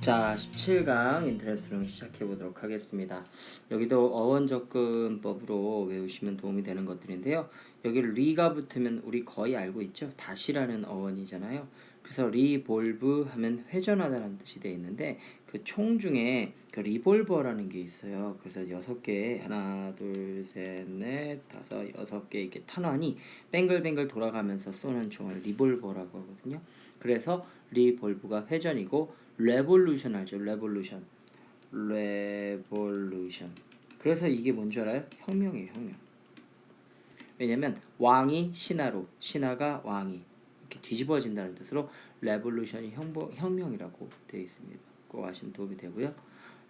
자, 17강 인터넷 수능 시작해 보도록 하겠습니다. 여기도 어원 접근법으로 외우시면 도움이 되는 것들인데요. 여기 리가 붙으면 우리 거의 알고 있죠. 다시라는 어원이잖아요. 그래서 리볼브 하면 회전하다는 뜻이 되어 있는데 그 총 중에 그 리볼버라는 게 있어요. 그래서 6개, 하나, 둘, 셋, 넷, 다섯, 6개 이렇게 탄환이 뱅글뱅글 돌아가면서 쏘는 총을 리볼버라고 하거든요. 그래서 리볼브가 회전이고 레볼루션 알죠? 레볼루션. 레볼루션. 그래서 이게 뭔지 알아요? 혁명이에요, 혁명. 왜냐면 왕이 신하로, 신하가 왕이 이렇게 뒤집어진다는 뜻으로 레볼루션이 혁명이라고 되어 있습니다. 꼭 아시면 도움이 되고요.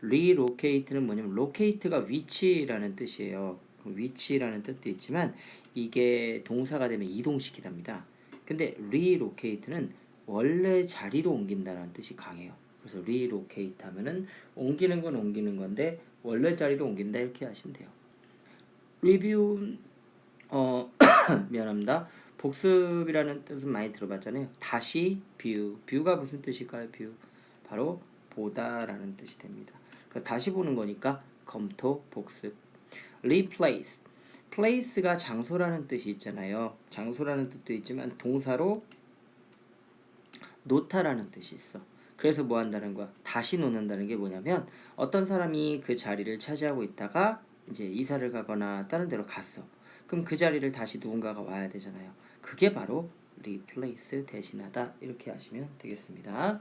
리로케이트는 뭐냐면 로케이트가 위치라는 뜻이에요. 위치라는 뜻도 있지만 이게 동사가 되면 이동시키답니다. 근데 리로케이트는 원래 자리로 옮긴다는 뜻이 강해요. 그래서 리로케이트 하면은 옮기는 건 옮기는 건데 원래 자리로 옮긴다 이렇게 하시면 돼요. 리뷰 미안합니다. 복습이라는 뜻은 많이 들어봤잖아요. 다시 뷰가 무슨 뜻일까요? 뷰 바로 보다라는 뜻이 됩니다. 다시 보는 거니까 검토 복습. replace place가 장소라는 뜻이 있잖아요. 장소라는 뜻도 있지만 동사로 놓다라는 뜻이 있어. 그래서 뭐 한다는 거야? 다시 놓는다는 게 뭐냐면 어떤 사람이 그 자리를 차지하고 있다가 이제 이사를 가거나 다른 데로 갔어. 그럼 그 자리를 다시 누군가가 와야 되잖아요. 그게 바로 replace 대신하다 이렇게 하시면 되겠습니다.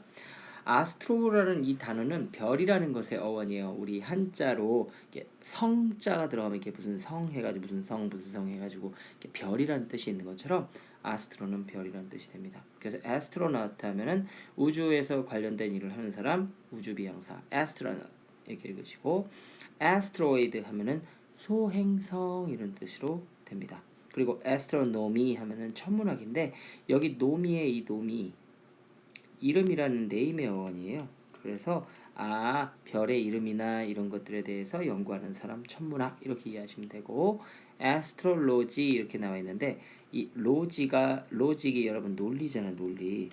아스트로라는 이 단어는 별이라는 것의 어원이에요. 우리 한자로 이렇게 성자가 들어가면 이렇게 무슨 성 해가지고 무슨 성 해가지고 이렇게 별이라는 뜻이 있는 것처럼 아스트로는 별이라는 뜻이 됩니다. 그래서 애스트로나우트 하면은 우주에서 관련된 일을 하는 사람, 우주비행사, 애스트로나우트 이렇게 읽으시고 애스트로이드 하면은 소행성 이런 뜻으로 됩니다. 그리고 애스트로노미 하면은 천문학인데 여기 노미의 이 노미 이름이라는 네임의 어원이에요. 그래서 별의 이름이나 이런 것들에 대해서 연구하는 사람 천문학 이렇게 이해하시면 되고 애스트롤로지 이렇게 나와 있는데 이 로직이 여러분 논리잖아 논리.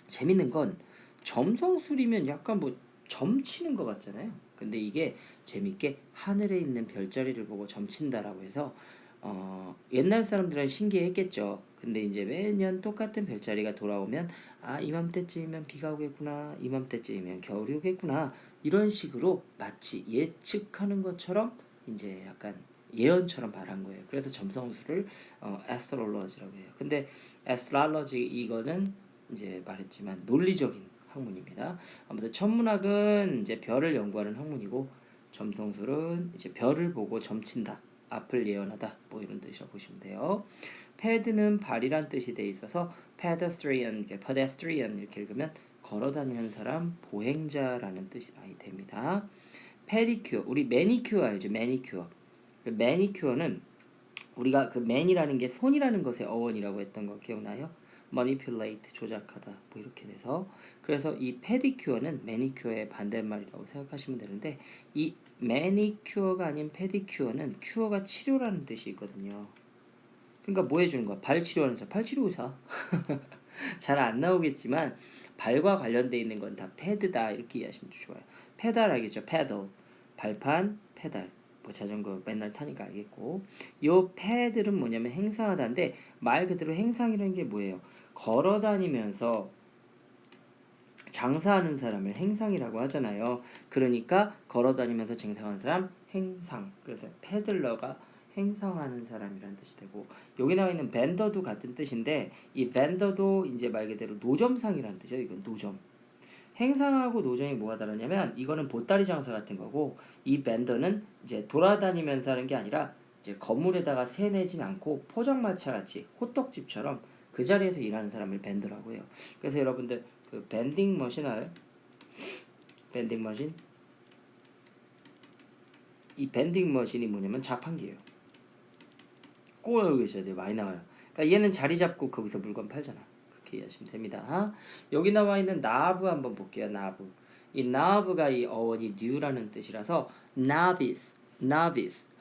재밌는 건 점성술이면 약간 뭐 점치는 것 같잖아요. 근데 이게 재밌게 하늘에 있는 별자리를 보고 점친다라고 해서 옛날 사람들은 신기했겠죠. 근데 이제 매년 똑같은 별자리가 돌아오면 이맘때쯤이면 비가 오겠구나, 이맘때쯤이면 겨울이 오겠구나 이런 식으로 마치 예측하는 것처럼 이제 약간 예언처럼 말한 거예요. 그래서 점성술을 astrology라고 해요. 근데 astrology 이거는 이제 말했지만 논리적인 학문입니다. 아무튼 천문학은 이제 별을 연구하는 학문이고 점성술은 이제 별을 보고 점친다. 앞을 예언하다 뭐 이런 뜻이라고 보시면 돼요. 패드는 발이란 뜻이 돼 있어서 pedestrian 이렇게 읽으면 걸어다니는 사람, 보행자라는 뜻이 많이 됩니다. 페디큐어, 우리 매니큐어 알죠? 매니큐어. 그 매니큐어는 우리가 그 man이라는 게 손이라는 것의 어원이라고 했던 거 기억나요? manipulate 조작하다 뭐 이렇게 돼서 그래서 이 페디큐어는 매니큐어의 반대말이라고 생각하시면 되는데 이 매니큐어가 아닌 페디큐어는 큐어가 치료라는 뜻이 있거든요. 그러니까 뭐 해주는 거야? 발 치료하는 사 발치료 의사. 잘 안 나오겠지만 발과 관련돼 있는 건 다 패드다 이렇게 이해하시면 좋아요. 페달 알겠죠? 패들 발판 페달 뭐 자전거 맨날 타니까 알겠고 요 패들은 뭐냐면 행상하다인데 말 그대로 행상이라는 게 뭐예요? 걸어 다니면서 장사하는 사람을 행상이라고 하잖아요. 그러니까 걸어 다니면서 장사하는 사람 행상. 그래서 패들러가 행상하는 사람이라는 뜻이 되고 여기 나와 있는 벤더도 같은 뜻인데 이 벤더도 이제 말 그대로 노점상이라는 뜻이에요. 이건 노점. 행상하고 노점이 뭐가 다르냐면 이거는 보따리 장사 같은 거고 이 벤더는 이제 돌아다니면서 하는 게 아니라 이제 건물에다가 세내진 않고 포장마차 같이 호떡집처럼 그 자리에서 일하는 사람을 벤더라고 해요. 그래서 여러분들 그 밴딩 머신 알아요? 밴딩 머신? 이 밴딩 머신이 뭐냐면 자판기예요. 꼭 알고 계셔야 돼요. 많이 나와요. 그러니까 얘는 자리 잡고 거기서 물건 팔잖아. 그렇게 이해하시면 됩니다. 여기 나와 있는 나브 한번 볼게요. 나브. 이 나브가 이 어원이 new라는 뜻이라서 novice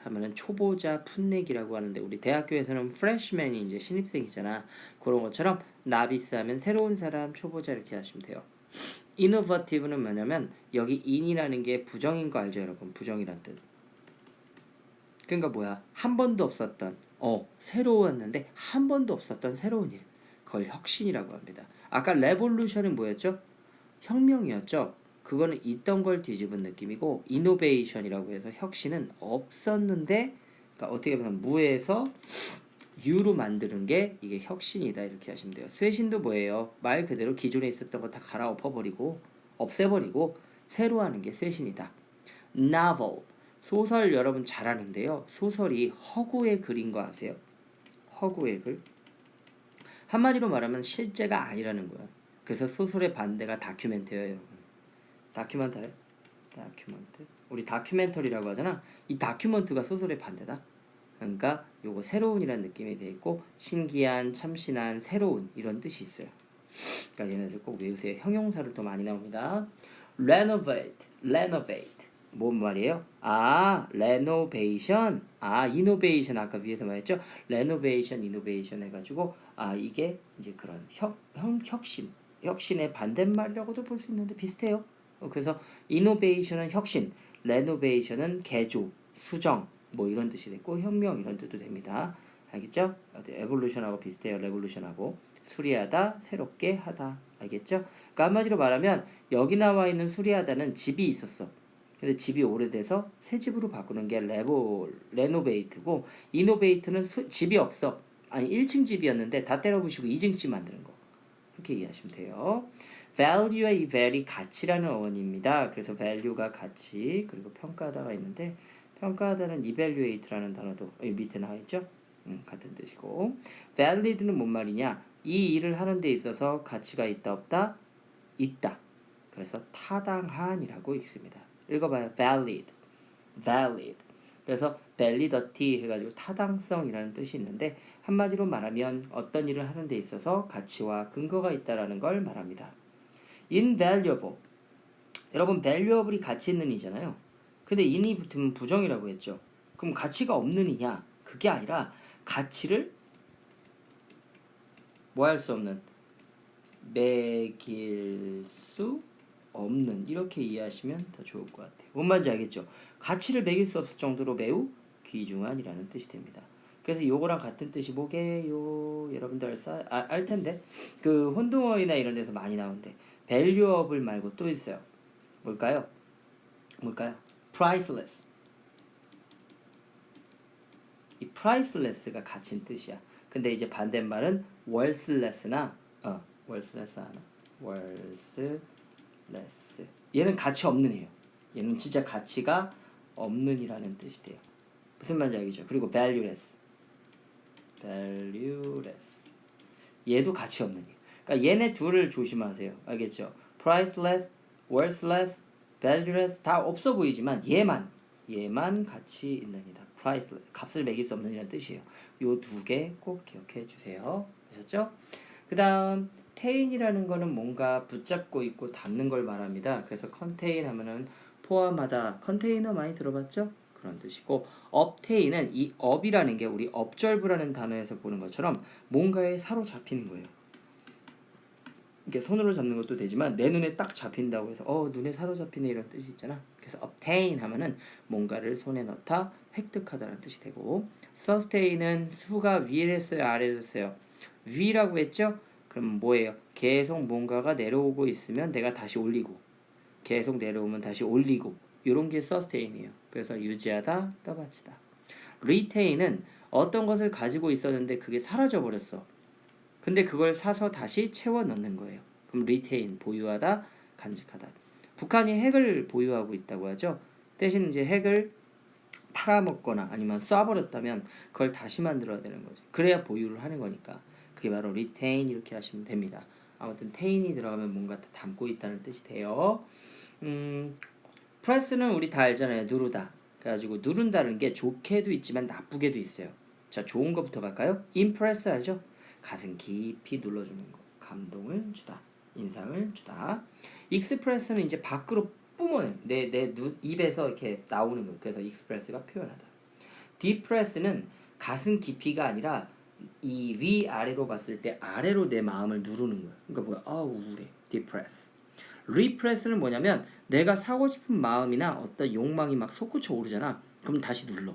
하면은 초보자 풋내기라고 하는데 우리 대학교에서는 freshman이 이제 신입생이잖아. 그런 것처럼 novice 하면 새로운 사람, 초보자 이렇게 하시면 돼요. innovative는 뭐냐면 여기 in이라는 게 부정인 거 알죠, 여러분? 부정이란 뜻. 그러니까 뭐야? 한 번도 없었던 새로웠는데 한 번도 없었던 새로운 일. 그걸 혁신이라고 합니다. 아까 레볼루션은 뭐였죠? 혁명이었죠. 그거는 있던 걸 뒤집은 느낌이고 이노베이션이라고 해서 혁신은 없었는데 그러니까 어떻게 보면 무에서 유로 만드는 게 이게 혁신이다 이렇게 하시면 돼요. 쇄신도 뭐예요? 말 그대로 기존에 있었던 거 다 갈아엎어버리고 없애버리고 새로 하는 게 쇄신이다. novel 소설 여러분 잘 아는데요. 소설이 허구의 글인 거 아세요? 허구의 글. 한마디로 말하면 실제가 아니라는 거예요. 그래서 소설의 반대가 다큐멘터예요, 여러분. 다큐멘터래? 다큐멘터. 우리 다큐멘터리라고 하잖아. 이 다큐멘터가 소설의 반대다. 그러니까 요거 새로운이라는 느낌이 돼 있고 신기한, 참신한, 새로운 이런 뜻이 있어요. 그러니까 얘네들 꼭 외우세요. 형용사를 또 많이 나옵니다. renovate, renovate. 뭔 말이에요? renovation. innovation 아까 위에서 말했죠? renovation, innovation 해가지고 이게 이제 그런 혁신, 혁신의 반대말이라고도 볼 수 있는데 비슷해요. 그래서 innovation은 혁신, renovation은 개조, 수정 뭐 이런 뜻이 됐고 혁명 이런 뜻도 됩니다. 알겠죠? evolution하고 비슷해요. revolution하고 수리하다, 새롭게 하다. 알겠죠? 그러니까 한마디로 말하면 여기 나와 있는 수리하다는 집이 있었어. 근데 집이 오래돼서 새 집으로 바꾸는 게 레노베이트고 이노베이트는 집이 없어. 아니 1층 집이었는데 다 때려 부시고 2층 집 만드는 거. 이렇게 이해하시면 돼요. value의 이 val이 가치라는 어원입니다. 그래서 value가 가치 그리고 평가하다가 있는데 평가하다는 evaluate라는 단어도 여기 밑에 나와 있죠. 같은 뜻이고 valid는 뭔 말이냐? 이 일을 하는 데 있어서 가치가 있다 없다? 있다. 그래서 타당한이라고 읽습니다. 읽어봐요. valid, valid. 그래서 validity 해가지고 타당성이라는 뜻이 있는데 한마디로 말하면 어떤 일을 하는 데 있어서 가치와 근거가 있다라는 걸 말합니다. invaluable. 여러분 valuable이 가치 있는 이잖아요. 근데 in이 붙으면 부정이라고 했죠. 그럼 가치가 없는 이냐? 그게 아니라 가치를 뭐 할 수 없는 매길 수 없는 이렇게 이해하시면 더 좋을 것 같아요. 뭔 말인지 알겠죠? 가치를 매길 수 없을 정도로 매우 귀중한이라는 뜻이 됩니다. 그래서 요거랑 같은 뜻이 뭐게요? 여러분들 알 텐데 그 혼동어이나 이런 데서 많이 나오는데 valuable 말고 또 있어요. 뭘까요? priceless. 이 priceless가 가치인 뜻이야. 근데 이제 반대말은 worthless나 worthless 하나 worthless 얘는 가치 없는 애요. 얘는 진짜 가치가 없는 이라는 뜻이 돼요. 무슨 말인지 알겠죠? 그리고 valueless 얘도 가치 없는 애요. 그러니까 얘네 둘을 조심하세요. 알겠죠? priceless, worthless, valueless 다 없어 보이지만 얘만 가치 있는 이다. priceless 값을 매길 수 없는 이라는 뜻이에요. 요 두 개 꼭 기억해 주세요. 아셨죠? 그 다음 contain이라는 거는 뭔가 붙잡고 있고 담는 걸 말합니다. 그래서 contain 하면은 포함하다, 컨테이너 많이 들어봤죠? 그런 뜻이고 obtain은 이 업이라는 게 우리 observe라는 단어에서 보는 것처럼 뭔가에 사로잡히는 거예요. 이렇게 손으로 잡는 것도 되지만 내 눈에 딱 잡힌다고 해서 눈에 사로잡히네 이런 뜻이 있잖아. 그래서 obtain 하면은 뭔가를 손에 넣다, 획득하다라는 뜻이 되고 sustain은 수가 위에 했어요, 아래에 했어요? 위라고 했죠? 그럼 뭐예요? 계속 뭔가가 내려오고 있으면 내가 다시 올리고 계속 내려오면 다시 올리고 이런 게 sustain이에요. 그래서 유지하다, 떠받치다. retain은 어떤 것을 가지고 있었는데 그게 사라져 버렸어. 근데 그걸 사서 다시 채워 넣는 거예요. 그럼 retain 보유하다, 간직하다. 북한이 핵을 보유하고 있다고 하죠. 대신 이제 핵을 팔아먹거나 아니면 쏴버렸다면 그걸 다시 만들어야 되는 거죠. 그래야 보유를 하는 거니까. 그게 바로 retain 이렇게 하시면 됩니다. 아무튼 tain이 들어가면 뭔가 담고 있다는 뜻이 돼요. press는 우리 다 알잖아요. 누르다. 그래가지고 누른다는 게 좋게도 있지만 나쁘게도 있어요. 자, 좋은 거부터 갈까요? impress 알죠? 가슴 깊이 눌러주는 거. 감동을 주다. 인상을 주다. express는 이제 밖으로 뿜어내. 내 입에서 이렇게 나오는 거. 그래서 express가 표현하다. depress는 가슴 깊이가 아니라 이 위아래로 봤을 때 아래로 내 마음을 누르는 거야. 그러니까 뭐야? 우울해. depress. repress는 뭐냐면 내가 사고 싶은 마음이나 어떤 욕망이 막 솟구쳐 오르잖아. 그럼 다시 눌러.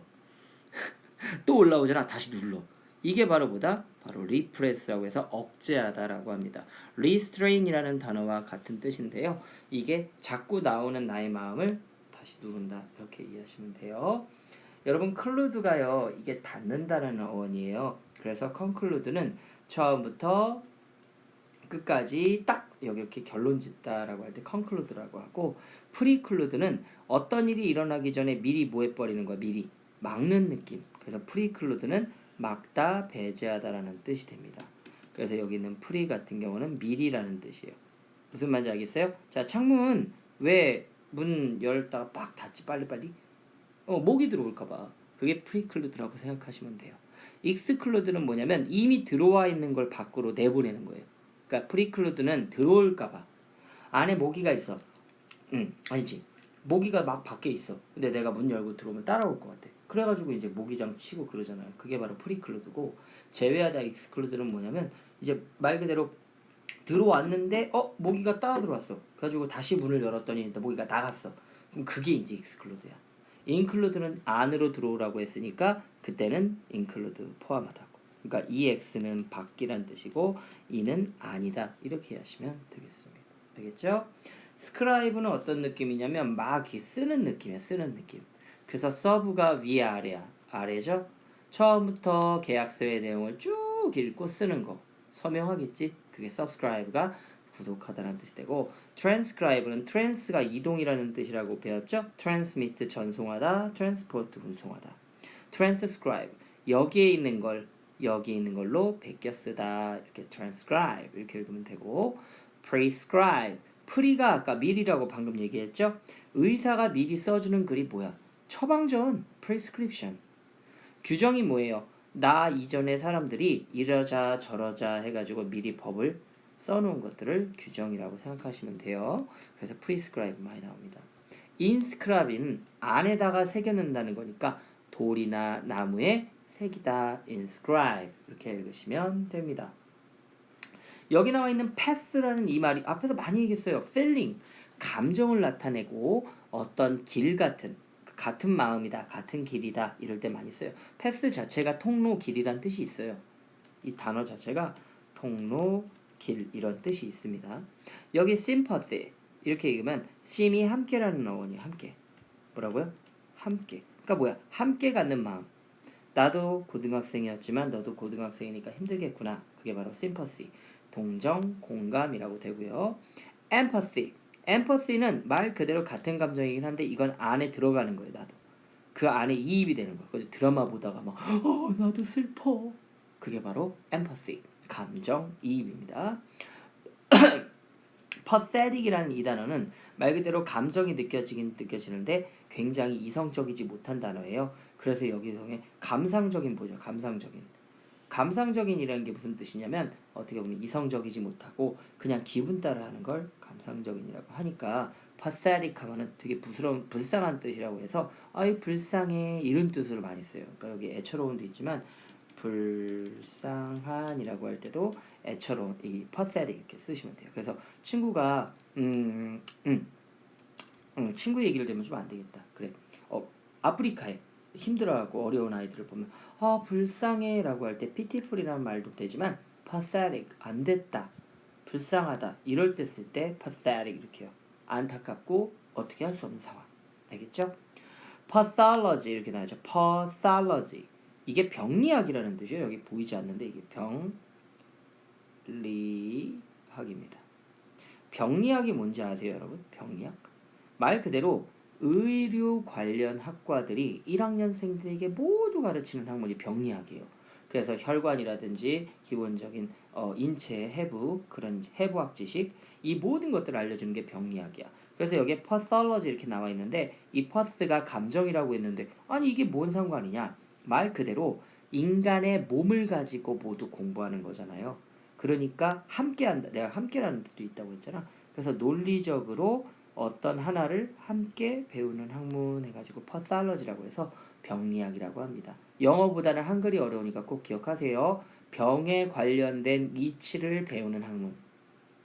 또 올라오잖아. 다시 눌러. 이게 바로 뭐다? 바로 repress라고 해서 억제하다라고 합니다. restrain이라는 단어와 같은 뜻인데요. 이게 자꾸 나오는 나의 마음을 다시 누른다. 이렇게 이해하시면 돼요. 여러분 conclude가요. 이게 닫는다는 어원이에요. 그래서 conclude는 처음부터 끝까지 딱 여기 이렇게 결론 짓다라고 할 때 conclude라고 하고 preclude는 어떤 일이 일어나기 전에 미리 뭐 해버리는 거야. 미리 막는 느낌. 그래서 preclude는 막다, 배제하다라는 뜻이 됩니다. 그래서 여기 있는 pre 같은 경우는 미리라는 뜻이에요. 무슨 말인지 알겠어요? 자, 창문 왜 문 열다가 빡 닫지 빨리빨리? 모기 들어올까봐. 그게 preclude라고 생각하시면 돼요. exclude는 뭐냐면 이미 들어와 있는 걸 밖으로 내보내는 거예요. 그러니까 preclude는 들어올까봐. 안에 모기가 있어. 아니지. 모기가 막 밖에 있어. 근데 내가 문 열고 들어오면 따라올 것 같아. 그래가지고 이제 모기장 치고 그러잖아요. 그게 바로 preclude고, 제외하다 exclude는 뭐냐면 이제 말 그대로 들어왔는데 모기가 따라 들어왔어. 그래가지고 다시 문을 열었더니 모기가 나갔어. 그럼 그게 이제 exclude야. include는 안으로 들어오라고 했으니까 그때는 include 포함하다고. 그러니까 ex는 밖이란 뜻이고 e는 아니다. 이렇게 하시면 되겠습니다. 알겠죠? scribe는 어떤 느낌이냐면 막 쓰는 느낌이야. 쓰는 느낌. 그래서 serve가 위에 아래야. 아래죠? 처음부터 계약서의 내용을 쭉 읽고 쓰는 거. 서명하겠지? 그게 subscribe가 구독하다라는 뜻이 되고, transcribe는 trans가 이동이라는 뜻이라고 배웠죠? transmit 전송하다, transport 운송하다. transcribe 여기에 있는 걸 여기에 있는 걸로 베껴 쓰다. 이렇게 transcribe 이렇게 읽으면 되고, prescribe pre가 아까 미리라고 방금 얘기했죠? 의사가 미리 써주는 글이 뭐야? 처방전 prescription. 규정이 뭐예요? 나 이전의 사람들이 이러자 저러자 해가지고 미리 법을 써놓은 것들을 규정이라고 생각하시면 돼요. 그래서 prescribe 많이 나옵니다. inscribe는 안에다가 새겨넣는다는 거니까 돌이나 나무에 새기다. inscribe 이렇게 읽으시면 됩니다. 여기 나와 있는 path라는 이 말이 앞에서 많이 얘기했어요. feeling 감정을 나타내고 어떤 길 같은 마음이다, 같은 길이다 이럴 때 많이 써요. path 자체가 통로, 길이란 뜻이 있어요. 이 단어 자체가 통로, 길 이런 뜻이 있습니다. 여기 sympathy 이렇게 읽으면 심이 함께라는 어원이 함께. 뭐라고요? 함께. 그러니까 뭐야? 함께 갖는 마음. 나도 고등학생이었지만 너도 고등학생이니까 힘들겠구나. 그게 바로 sympathy. 동정, 공감이라고 되고요. empathy. empathy는 말 그대로 같은 감정이긴 한데 이건 안에 들어가는 거예요. 나도. 그 안에 이입이 되는 거예요. 그래서 드라마 보다가 막 나도 슬퍼. 그게 바로 empathy. 감정 이입입니다. pathetic이라는 이 단어는 말 그대로 감정이 느껴지는데 굉장히 이성적이지 못한 단어예요. 그래서 여기서 감상적인 보죠. 감상적인이라는 게 무슨 뜻이냐면 어떻게 보면 이성적이지 못하고 그냥 기분 따라 하는 걸 감상적인이라고 하니까 pathetic 하면은 되게 불쌍한 뜻이라고 해서 아이 불쌍해 이런 뜻으로 많이 써요. 그러니까 여기 애처로움도 있지만 불쌍한이라고 할 때도 애처로운 이 pathetic 이렇게 쓰시면 돼요. 그래서 친구가 친구 얘기를 들으면 좀 안 되겠다. 그래. 아프리카에 힘들어하고 어려운 아이들을 보면 불쌍해라고 할 때 pitiful이라는 말도 되지만 pathetic 안 됐다. 불쌍하다. 이럴 때 쓸 때 pathetic 이렇게요. 안타깝고 어떻게 할 수 없는 상황. 알겠죠? pathology 이렇게 나오죠. pathology. 이게 병리학이라는 뜻이에요. 여기 보이지 않는데 이게 병리학입니다. 병리학이 뭔지 아세요, 여러분? 병리학? 말 그대로 의료 관련 학과들이 1학년생들에게 모두 가르치는 학문이 병리학이에요. 그래서 혈관이라든지 기본적인 인체 해부 그런 해부학 지식 이 모든 것들을 알려주는 게 병리학이야. 그래서 여기에 pathology 이렇게 나와 있는데 이 path가 감정이라고 했는데 아니 이게 뭔 상관이냐? 말 그대로 인간의 몸을 가지고 모두 공부하는 거잖아요. 그러니까 함께한다. 내가 함께라는 뜻도 있다고 했잖아. 그래서 논리적으로 어떤 하나를 함께 배우는 학문 해가지고 pathology라고 해서 병리학이라고 합니다. 영어보다는 한글이 어려우니까 꼭 기억하세요. 병에 관련된 이치를 배우는 학문.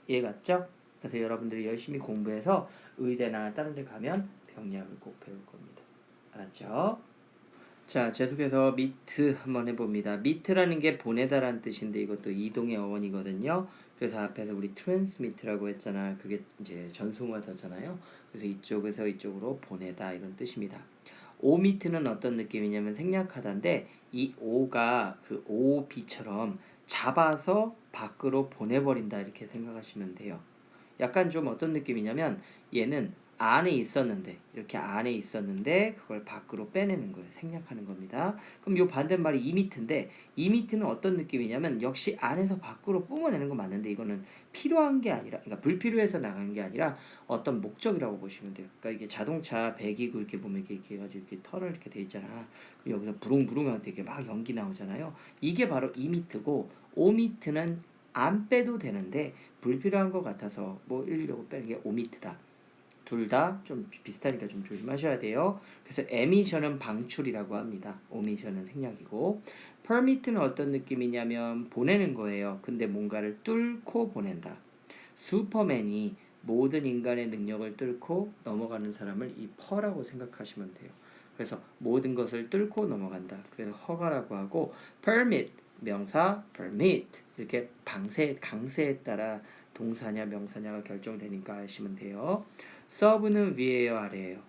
이해 갔죠? 그래서 여러분들이 열심히 공부해서 의대나 다른 데 가면 병약을 꼭 배울 겁니다. 알았죠? 자, 계속해서 meet 한번 해봅니다. meet라는 게 보내다라는 뜻인데 이것도 이동의 어원이거든요. 그래서 앞에서 우리 transmit라고 했잖아. 그게 이제 전송하다잖아요. 그래서 이쪽에서 이쪽으로 보내다 이런 뜻입니다. 오미트는 어떤 느낌이냐면 생략하다인데 이 오가 그 오비처럼 잡아서 밖으로 보내버린다 이렇게 생각하시면 돼요. 약간 좀 어떤 느낌이냐면 얘는 안에 있었는데 이렇게 안에 있었는데 그걸 밖으로 빼내는 거예요. 생략하는 겁니다. 그럼 요 반대말이 이미트인데 이미트는 어떤 느낌이냐면 역시 안에서 밖으로 뿜어내는 건 맞는데 이거는 필요한 게 아니라 그러니까 불필요해서 나가는 게 아니라 어떤 목적이라고 보시면 돼요. 그러니까 이게 자동차 배기구 이렇게 보면 이렇게 해가지고 이렇게 터널 이렇게 돼 있잖아. 그럼 여기서 부릉부릉 할 때 이게 막 연기 나오잖아요. 이게 바로 이미트고 오미트는 안 빼도 되는데 불필요한 것 같아서 뭐 이러려고 빼는 게 오미트다. 둘 다 좀 비슷하니까 좀 조심하셔야 돼요. 그래서 에미션은 방출이라고 합니다. 오미션은 생략이고 permit는 어떤 느낌이냐면 보내는 거예요. 근데 뭔가를 뚫고 보낸다. 슈퍼맨이 모든 인간의 능력을 뚫고 넘어가는 사람을 이 퍼라고 생각하시면 돼요. 그래서 모든 것을 뚫고 넘어간다. 그래서 허가라고 하고 permit 명사 permit 이렇게 강세에 따라 동사냐 명사냐가 결정되니까 하시면 돼요. 서브는 위에요 아래에요?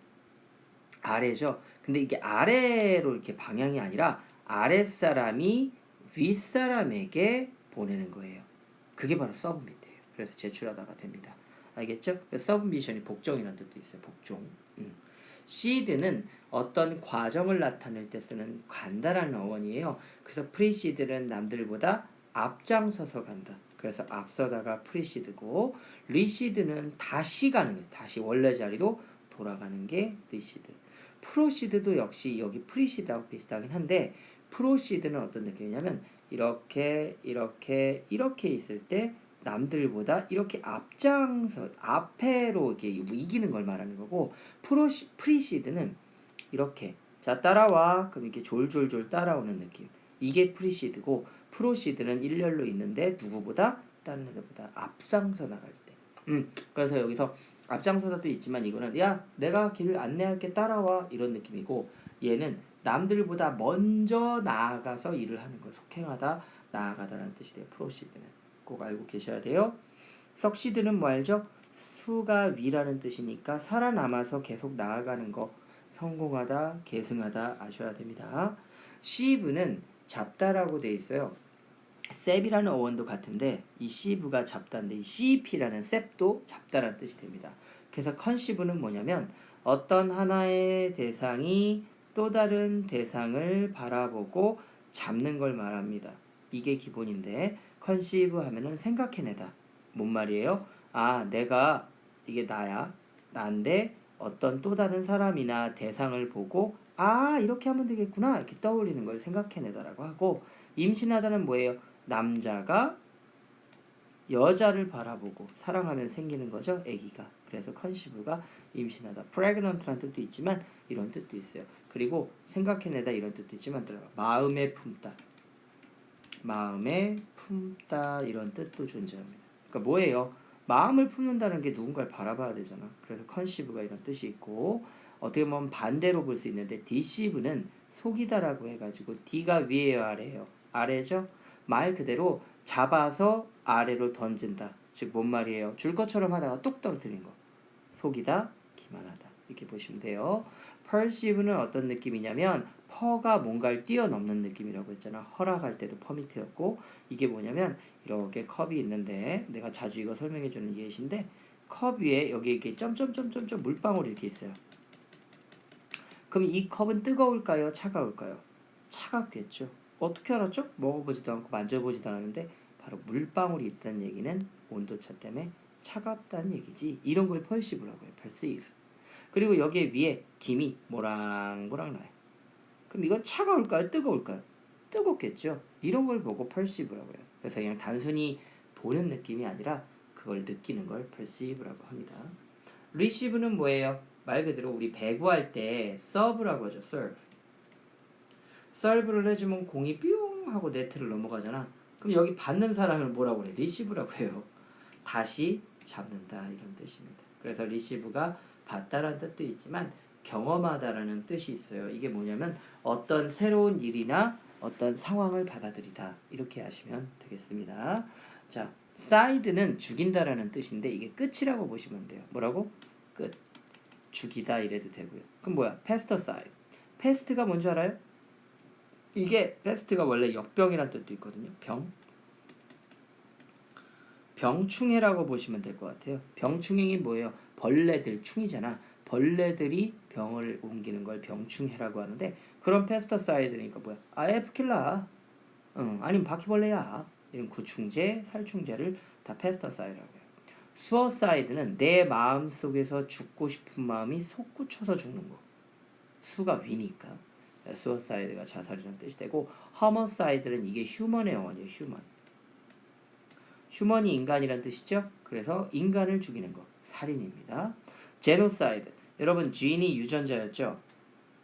아래죠. 근데 이게 아래로 이렇게 방향이 아니라 아랫사람이 윗사람에게 보내는 거예요. 그게 바로 서브미트예요. 그래서 제출하다가 됩니다. 알겠죠? 서브미션이 복종이라는 뜻도 있어요. 복종. 시드는 어떤 과정을 나타낼 때 쓰는 간단한 어원이에요. 그래서 프리시드는 남들보다 앞장서서 간다. 그래서 앞서다가 프리시드고 리시드는 다시 가는 게 다시 원래 자리로 돌아가는 게 리시드. 프로시드도 역시 여기 프리시드하고 비슷하긴 한데 프로시드는 어떤 느낌이냐면 이렇게 있을 때 남들보다 이렇게 앞장서 앞에로 이렇게 이기는 걸 말하는 거고 프리시드는 이렇게 자 따라와 그럼 이렇게 졸졸졸 따라오는 느낌 이게 프리시드고 프로시드는 일렬로 있는데 누구보다 다른 애들보다 앞장서 나갈 때 그래서 여기서 앞장서다도 있지만 이거는 야 내가 길을 안내할게 따라와 이런 느낌이고 얘는 남들보다 먼저 나아가서 일을 하는 거 속행하다 나아가다라는 뜻이 돼요. 프로시드는 꼭 알고 계셔야 돼요. 석시드는 뭐 알죠? 수가 위라는 뜻이니까 살아남아서 계속 나아가는 거 성공하다 계승하다 아셔야 됩니다. 시브는 잡다라고 돼 있어요. 셉이라는 어원도 같은데 이 시브가 잡다인데 이 CEP라는 셉도 잡다라는 뜻이 됩니다. 그래서 컨시브는 뭐냐면 어떤 하나의 대상이 또 다른 대상을 바라보고 잡는 걸 말합니다. 이게 기본인데 컨시브 하면은 생각해내다. 뭔 말이에요? 아 내가 이게 나야 나인데 어떤 또 다른 사람이나 대상을 보고 아 이렇게 하면 되겠구나 이렇게 떠올리는 걸 생각해내다라고 하고 임신하다는 뭐예요? 남자가 여자를 바라보고 사랑하면 생기는 거죠, 아기가. 그래서 컨시브가 임신하다. pregnant라는 뜻도 있지만 이런 뜻도 있어요. 그리고 생각해내다 이런 뜻도 있지만 마음에 품다. 마음에 품다 이런 뜻도 존재합니다. 그러니까 뭐예요? 마음을 품는다는 게 누군가를 바라봐야 되잖아. 그래서 컨시브가 이런 뜻이 있고 어떻게 보면 반대로 볼 수 있는데 deceive는 속이다라고 해가지고 D가 위에요 아래예요? 아래죠? 말 그대로 잡아서 아래로 던진다. 즉 뭔 말이에요? 줄 것처럼 하다가 뚝 떨어뜨린 거. 속이다, 기만하다. 이렇게 보시면 돼요. perceive는 어떤 느낌이냐면 퍼가 뭔가를 뛰어넘는 느낌이라고 했잖아. 허락할 때도 퍼미트였고 이게 뭐냐면 이렇게 컵이 있는데 내가 자주 이거 설명해주는 예시인데 컵 위에 여기 이렇게 점점점점점 물방울이 이렇게 있어요. 그럼 이 컵은 뜨거울까요? 차가울까요? 차갑겠죠. 어떻게 알았죠? 먹어보지도 않고 만져보지도 않았는데 바로 물방울이 있다는 얘기는 온도차 때문에 차갑다는 얘기지. 이런 걸 perceive라고 해요. perceive. 그리고 여기에 위에 김이 모락모락 나요. 그럼 이건 차가울까요? 뜨거울까요? 뜨겁겠죠. 이런 걸 보고 perceive라고 해요. 그래서 그냥 단순히 보는 느낌이 아니라 그걸 느끼는 걸 perceive라고 합니다. receive는 뭐예요? 말 그대로 우리 배구할 때 serve라고 하죠. serve. serve를 해주면 공이 뿅 하고 네트를 넘어가잖아. 그럼 여기 받는 사람을 뭐라고 그래? receive라고 해요. 다시 잡는다 이런 뜻입니다. 그래서 receive가 받다라는 뜻도 있지만 경험하다라는 뜻이 있어요. 이게 뭐냐면 어떤 새로운 일이나 어떤 상황을 받아들이다 이렇게 하시면 되겠습니다. 자, side는 죽인다라는 뜻인데 이게 끝이라고 보시면 돼요. 뭐라고? 끝. 죽이다 이래도 되고요. 그럼 뭐야? pesticide. pest가 뭔지 알아요? 이게 pest가 원래 역병이라는 뜻도 있거든요. 병충해라고 보시면 될 것 같아요. 병충해이 뭐예요? 벌레들, 충이잖아. 벌레들이 병을 옮기는 걸 병충해라고 하는데 그런 페스터사이드니까 뭐야? 에프킬라, 아니면 바퀴벌레야. 이런 구충제, 살충제를 다 페스터사이드라고 해요. 수어사이드는 내 마음 속에서 죽고 싶은 마음이 솟구쳐서 죽는 거. 수가 위니까 수어사이드가 자살이라는 뜻이 되고 허머사이드는 이게 휴먼의 영어예요. 휴먼이 인간이란 뜻이죠. 그래서 인간을 죽이는 거 살인입니다. 제노사이드. 여러분 주인이 유전자였죠.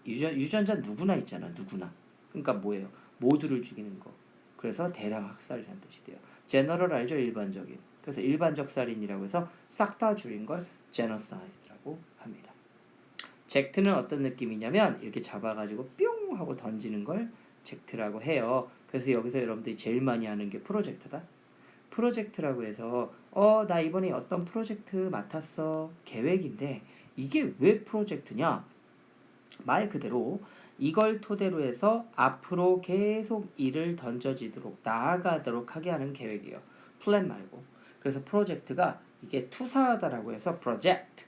유전자 누구나 있잖아. 누구나. 그러니까 뭐예요? 모두를 죽이는 거. 그래서 대량 학살이라는 뜻이 돼요. 제너럴 알죠? 일반적인. 그래서 일반적 살인이라고 해서 싹 다 줄인 걸 제노사이드라고 합니다. 젝트는 어떤 느낌이냐면 이렇게 잡아가지고 뿅 하고 던지는 걸 젝트라고 해요. 그래서 여기서 여러분들이 제일 많이 하는 게 프로젝트다. 프로젝트라고 해서 나 이번에 어떤 프로젝트 맡았어. 계획인데 이게 왜 프로젝트냐? 말 그대로 이걸 토대로 해서 앞으로 계속 일을 던져지도록 나아가도록 하게 하는 계획이에요. 플랜 말고. 그래서 프로젝트가 이게 투사하다라고 해서 프로젝트.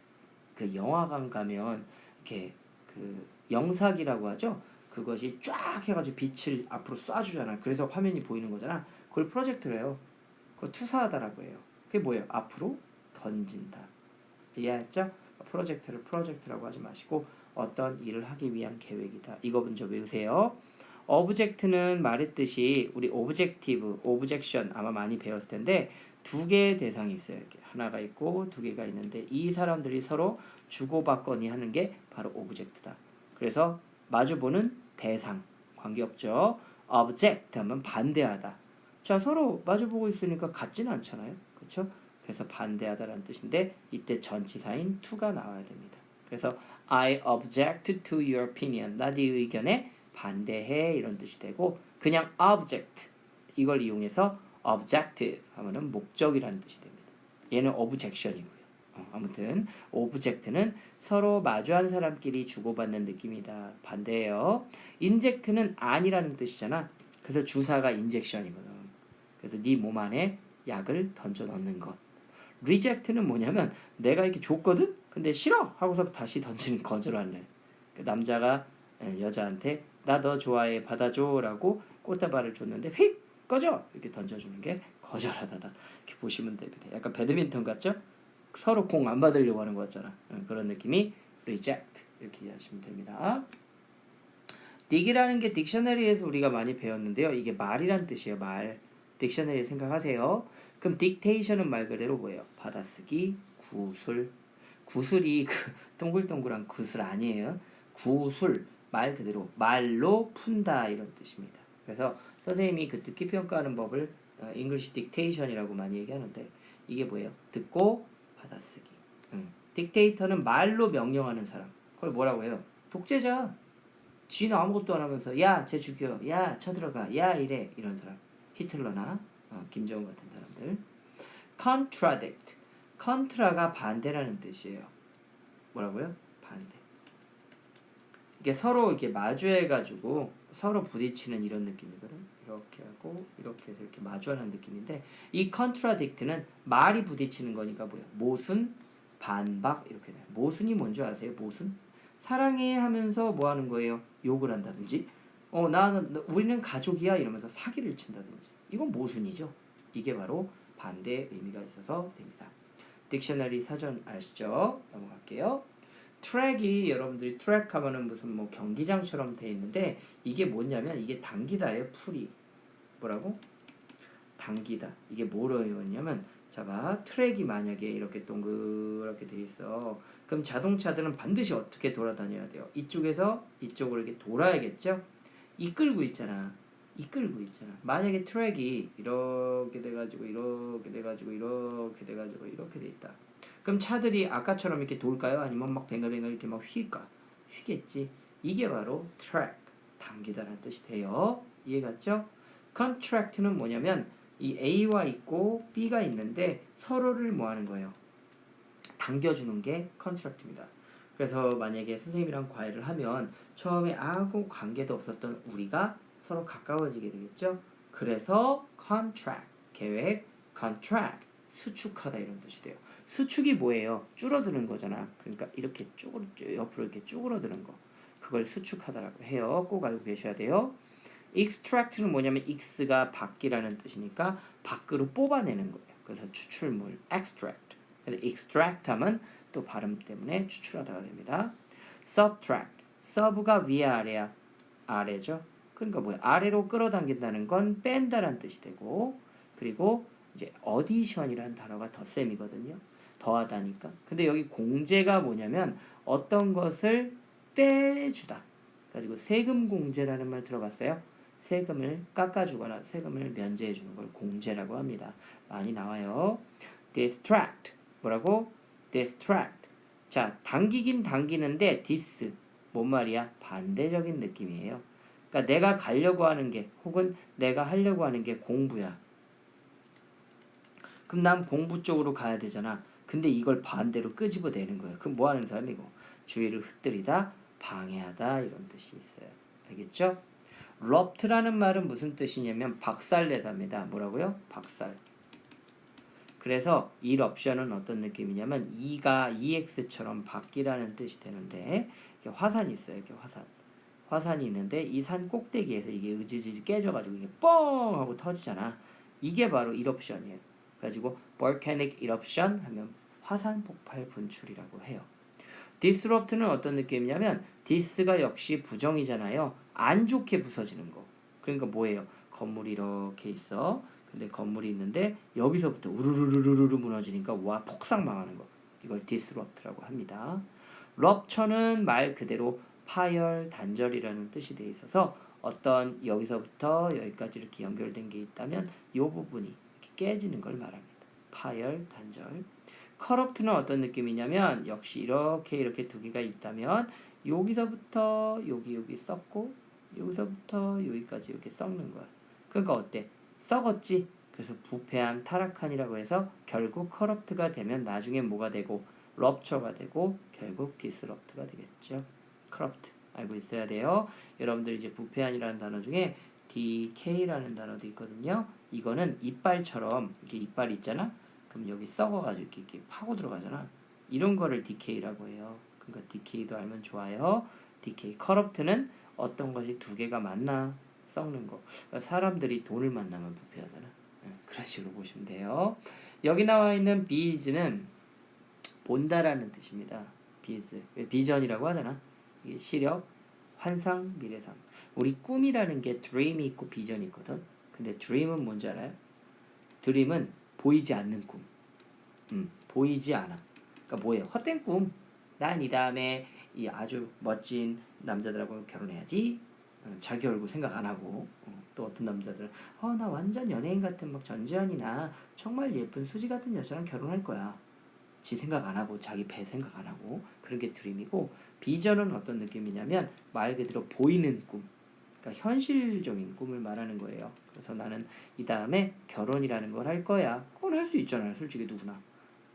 그 영화관 가면 이렇게 그 영상이라고 하죠. 그것이 쫙 해가지고 빛을 앞으로 쏴주잖아. 그래서 화면이 보이는 거잖아. 그걸 프로젝트래요. 그거 투사하다라고 해요. 그게 뭐예요? 앞으로 던진다. 이해했죠? 프로젝트를 프로젝트라고 하지 마시고 어떤 일을 하기 위한 계획이다. 이거 먼저 외우세요. 오브젝트는 말했듯이 우리 오브젝티브, 오브젝션 아마 많이 배웠을 텐데 두 개의 대상이 있어요. 이렇게 하나가 있고 두 개가 있는데 이 사람들이 서로 주고받거니 하는 게 바로 오브젝트다. 그래서 마주보는 대상 관계없죠. object 하면 반대하다. 자, 서로 마주보고 있으니까 같지는 않잖아요. 그렇죠? 그래서 반대하다라는 뜻인데 이때 전치사인 to가 나와야 됩니다. 그래서 I object to your opinion. 나 네 의견에 반대해 이런 뜻이 되고 그냥 object 이걸 이용해서 objective 하면은 목적이라는 뜻이 됩니다. 얘는 objection이고요. 아무튼 object는 서로 마주한 사람끼리 주고받는 느낌이다. 반대예요. inject는 아니라는 뜻이잖아. 그래서 주사가 injection이거든. 그래서 네 몸 안에 약을 던져 넣는 것. reject는 뭐냐면 내가 이렇게 줬거든? 근데 싫어! 하고서 다시 던지는 거절하는. 그 남자가 여자한테 나 너 좋아해 받아줘 라고 꽃다발을 줬는데 휙! 꺼져! 이렇게 던져주는 게 거절하다다. 이렇게 보시면 됩니다. 약간 배드민턴 같죠? 서로 공 안 받으려고 하는 거 같잖아. 그런 느낌이 reject 이렇게 이해하시면 됩니다. dig이라는 게 딕셔너리에서 우리가 많이 배웠는데요. 이게 말이란 뜻이에요. 말. 딕셔너리 생각하세요. 그럼 dictation은 말 그대로 뭐예요? 받아쓰기, 구술. 구술이 그 동글동글한 구술 아니에요. 구술 말 그대로 말로 푼다 이런 뜻입니다. 그래서 선생님이 그 듣기 평가하는 법을 English dictation이라고 많이 얘기하는데 이게 뭐예요? 듣고 받아쓰기. 딕테이터는 말로 명령하는 사람. 그걸 뭐라고 해요? 독재자. 지는 아무것도 안 하면서 야, 쟤 죽여. 야, 쳐들어가. 야, 이래. 이런 사람. 히틀러나 김정은 같은 사람들. contradict. contra가 반대라는 뜻이에요. 뭐라고요? 반대. 이게 서로 이렇게 마주해가지고 서로 부딪히는 이런 느낌이거든. 이렇게 하고 이렇게 해서 이렇게 마주하는 느낌인데 이 contradict는 말이 부딪히는 거니까 뭐야? 모순, 반박 이렇게 돼요. 모순이 뭔지 아세요? 모순? 사랑해 하면서 뭐 하는 거예요? 욕을 한다든지 우리는 가족이야 이러면서 사기를 친다든지 이건 모순이죠. 이게 바로 반대의 의미가 있어서 됩니다. 딕셔너리 사전 아시죠? 넘어갈게요. 트랙이 여러분들이 트랙 하면은 무슨 뭐 경기장처럼 돼 있는데 이게 뭐냐면 이게 당기다예요. 풀이 뭐라고? 당기다. 이게 뭐냐면 자봐 트랙이 만약에 이렇게 동그랗게 돼 있어. 그럼 자동차들은 반드시 어떻게 돌아다녀야 돼요? 이쪽에서 이쪽으로 이렇게 돌아야겠죠? 이끌고 있잖아. 이끌고 있잖아. 만약에 트랙이 이렇게 돼가지고 이렇게 돼가지고 이렇게 돼가지고 이렇게 돼 있다. 그럼 차들이 아까처럼 이렇게 돌까요? 아니면 막 뱅글뱅글 이렇게 막 휘까? 휘겠지. 이게 바로 트랙, 당기다라는 뜻이 돼요. 이해갔죠? contract는 뭐냐면 이 A와 있고 B가 있는데 서로를 뭐 하는 거예요? 당겨주는 게 contract입니다. 그래서 만약에 선생님이랑 과외를 하면 처음에 아무 관계도 없었던 우리가 서로 가까워지게 되겠죠. 그래서 contract, 계획, contract, 수축하다 이런 뜻이 돼요. 수축이 뭐예요? 줄어드는 거잖아. 그러니까 이렇게 옆으로 이렇게 쭈그러드는 거. 그걸 수축하다라고 해요. 꼭 알고 계셔야 돼요. extract는 뭐냐면 x가 밖이라는 뜻이니까 밖으로 뽑아내는 거예요. 그래서 추출물, extract. 근데 extract 하면 또 발음 때문에 추출하다가 됩니다. subtract, sub가 위에 아래야. 아래죠. 그러니까 뭐야? 아래로 끌어당긴다는 건 뺀다라는 뜻이 되고, 그리고 이제 addition이라는 단어가 덧셈이거든요. 더하다니까. 근데 여기 공제가 뭐냐면 어떤 것을 빼주다. 가지고 세금 공제라는 말 들어봤어요? 세금을 깎아주거나 세금을 면제해주는 걸 공제라고 합니다. 많이 나와요. distract 뭐라고? distract. 자, 당기긴 당기는데 dis 뭔 말이야? 반대적인 느낌이에요. 그러니까 내가 가려고 하는 게 혹은 내가 하려고 하는 게 공부야. 그럼 난 공부 쪽으로 가야 되잖아. 근데 이걸 반대로 끄집어내는 거예요. 그럼 뭐 하는 사람이고? 주의를 흩뜨리다, 방해하다 이런 뜻이 있어요. 알겠죠? rupt라는 말은 무슨 뜻이냐면 박살내다입니다. 뭐라고요? 박살. 그래서 eruption은 어떤 느낌이냐면 E가 EX처럼 바뀌라는 뜻이 되는데 이렇게 화산이 있어요. 이렇게 화산이 있는데 이 산 꼭대기에서 이게 으지지 깨져가지고 이게 뻥 하고 터지잖아. 이게 바로 eruption이에요. 그래가지고 volcanic eruption 하면 화산 폭발 분출이라고 해요. disrupt는 어떤 느낌이냐면 dis가 역시 부정이잖아요. 안 좋게 부서지는 거. 그러니까 뭐예요? 건물이 이렇게 있어. 근데 건물이 있는데 여기서부터 우르르르르르 무너지니까 와 폭삭 망하는 거. 이걸 disrupt라고 합니다. rupture는 말 그대로 파열, 단절이라는 뜻이 돼 있어서 어떤 여기서부터 여기까지 이렇게 연결된 게 있다면 이 부분이 이렇게 깨지는 걸 말합니다. 파열, 단절. corrupt는 어떤 느낌이냐면 역시 이렇게 두 개가 있다면 여기서부터 여기 썩고 여기서부터 여기까지 이렇게 썩는 거야. 그러니까 어때? 썩었지? 그래서 부패한, 타락한이라고 해서 결국 corrupt가 되면 나중에 뭐가 되고 rupture가 되고 결국 disrupt가 되겠죠. corrupt 알고 있어야 돼요. 여러분들 이제 부패한이라는 단어 중에 decay라는 단어도 있거든요. 이거는 이빨처럼 이렇게 이빨이 있잖아. 그럼 여기 썩어가지고 이렇게 파고 들어가잖아. 이런 거를 decay라고 해요. 그러니까 decay도 알면 좋아요. decay, corrupt는 어떤 것이 두 개가 만나 썩는 거. 그러니까 사람들이 돈을 만나면 부패하잖아. 그런 식으로 보시면 돼요. 여기 나와 있는 비즈는 본다라는 뜻입니다. 비즈, 비전이라고 하잖아. 이게 시력, 환상, 미래상. 우리 꿈이라는 게 드림이 있고 비전이 있거든. 근데 드림은 뭔지 알아요? 드림은 보이지 않는 꿈. 보이지 않아. 그러니까 뭐예요? 헛된 꿈. 난 이 다음에 이 아주 멋진 남자들하고 결혼해야지. 자기 얼굴 생각 안 하고. 또 어떤 남자들은 나 완전 연예인 같은 막 전지현이나 정말 예쁜 수지 같은 여자랑 결혼할 거야. 지 생각 안 하고 자기 배 생각 안 하고 그런 게 드림이고 비전은 어떤 느낌이냐면 말 그대로 보이는 꿈. 그러니까 현실적인 꿈을 말하는 거예요. 그래서 나는 이 다음에 결혼이라는 걸 할 거야. 그건 할 수 있잖아요. 솔직히 누구나.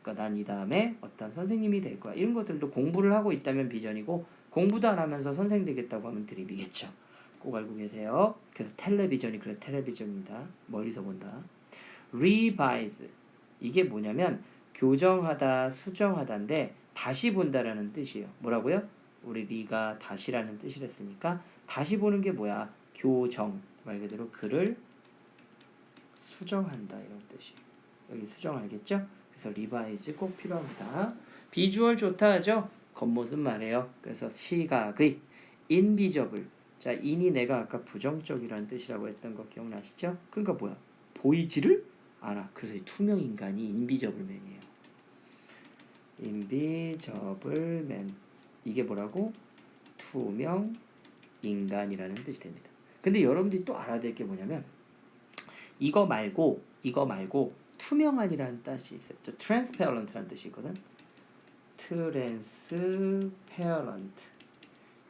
그러니까 난 이 다음에 어떤 선생님이 될 거야. 이런 것들도 공부를 하고 있다면 비전이고 공부도 안 하면서 선생님 되겠다고 하면 드림이겠죠. 꼭 알고 계세요. 그래서 텔레비전이 그래 텔레비전입니다. 멀리서 본다. revise 이게 뭐냐면 교정하다, 수정하다인데 다시 본다라는 뜻이에요. 뭐라고요? 우리 리가 다시라는 뜻을 했으니까 다시 보는 게 뭐야? 교정 말 그대로 글을 수정한다 이런 뜻이에요. 여기 수정 알겠죠? 그래서 리바이즈 꼭 필요합니다. 비주얼 좋다 하죠? 겉모습 말해요. 그래서 시각의 인비저블. 자, 인이 내가 아까 부정적이라는 뜻이라고 했던 거 기억나시죠? 그러니까 뭐야? 보이지를 않아. 그래서 이 투명 인간이 인비저블맨이에요. 인비저블맨. 이게 뭐라고? 투명 인간이라는 뜻이 됩니다. 근데 여러분들이 또 알아야 될 게 뭐냐면 이거 말고 투명한이라는 뜻이 있어요. 또 transparent라는 뜻이 있거든. transparent.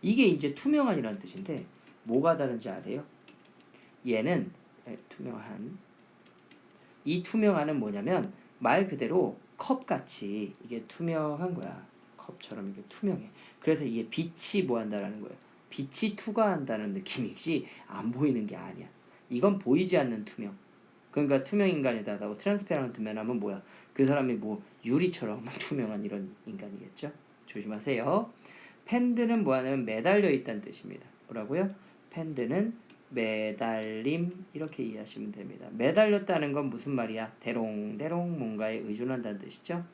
이게 이제 투명한이라는 뜻인데 뭐가 다른지 아세요? 얘는 투명한. 이 투명한은 뭐냐면 말 그대로 컵같이 이게 투명한 거야. 컵처럼 이게 투명해. 그래서 이게 빛이 뭐 한다라는 거예요. 빛이 투과한다는 느낌이지 안 보이는 게 아니야. 이건 보이지 않는 투명. 그러니까 투명 인간이다라고 트랜스페런트면 하면 뭐야? 그 사람이 뭐 유리처럼 투명한 이런 인간이겠죠? 조심하세요. 펜드는 뭐 하냐면 매달려 있다는 뜻입니다. 뭐라고요? 펜드는 매달림 이렇게 이해하시면 됩니다. 매달렸다는 건 무슨 말이야? 대롱대롱 뭔가에 의존한다는 뜻이죠.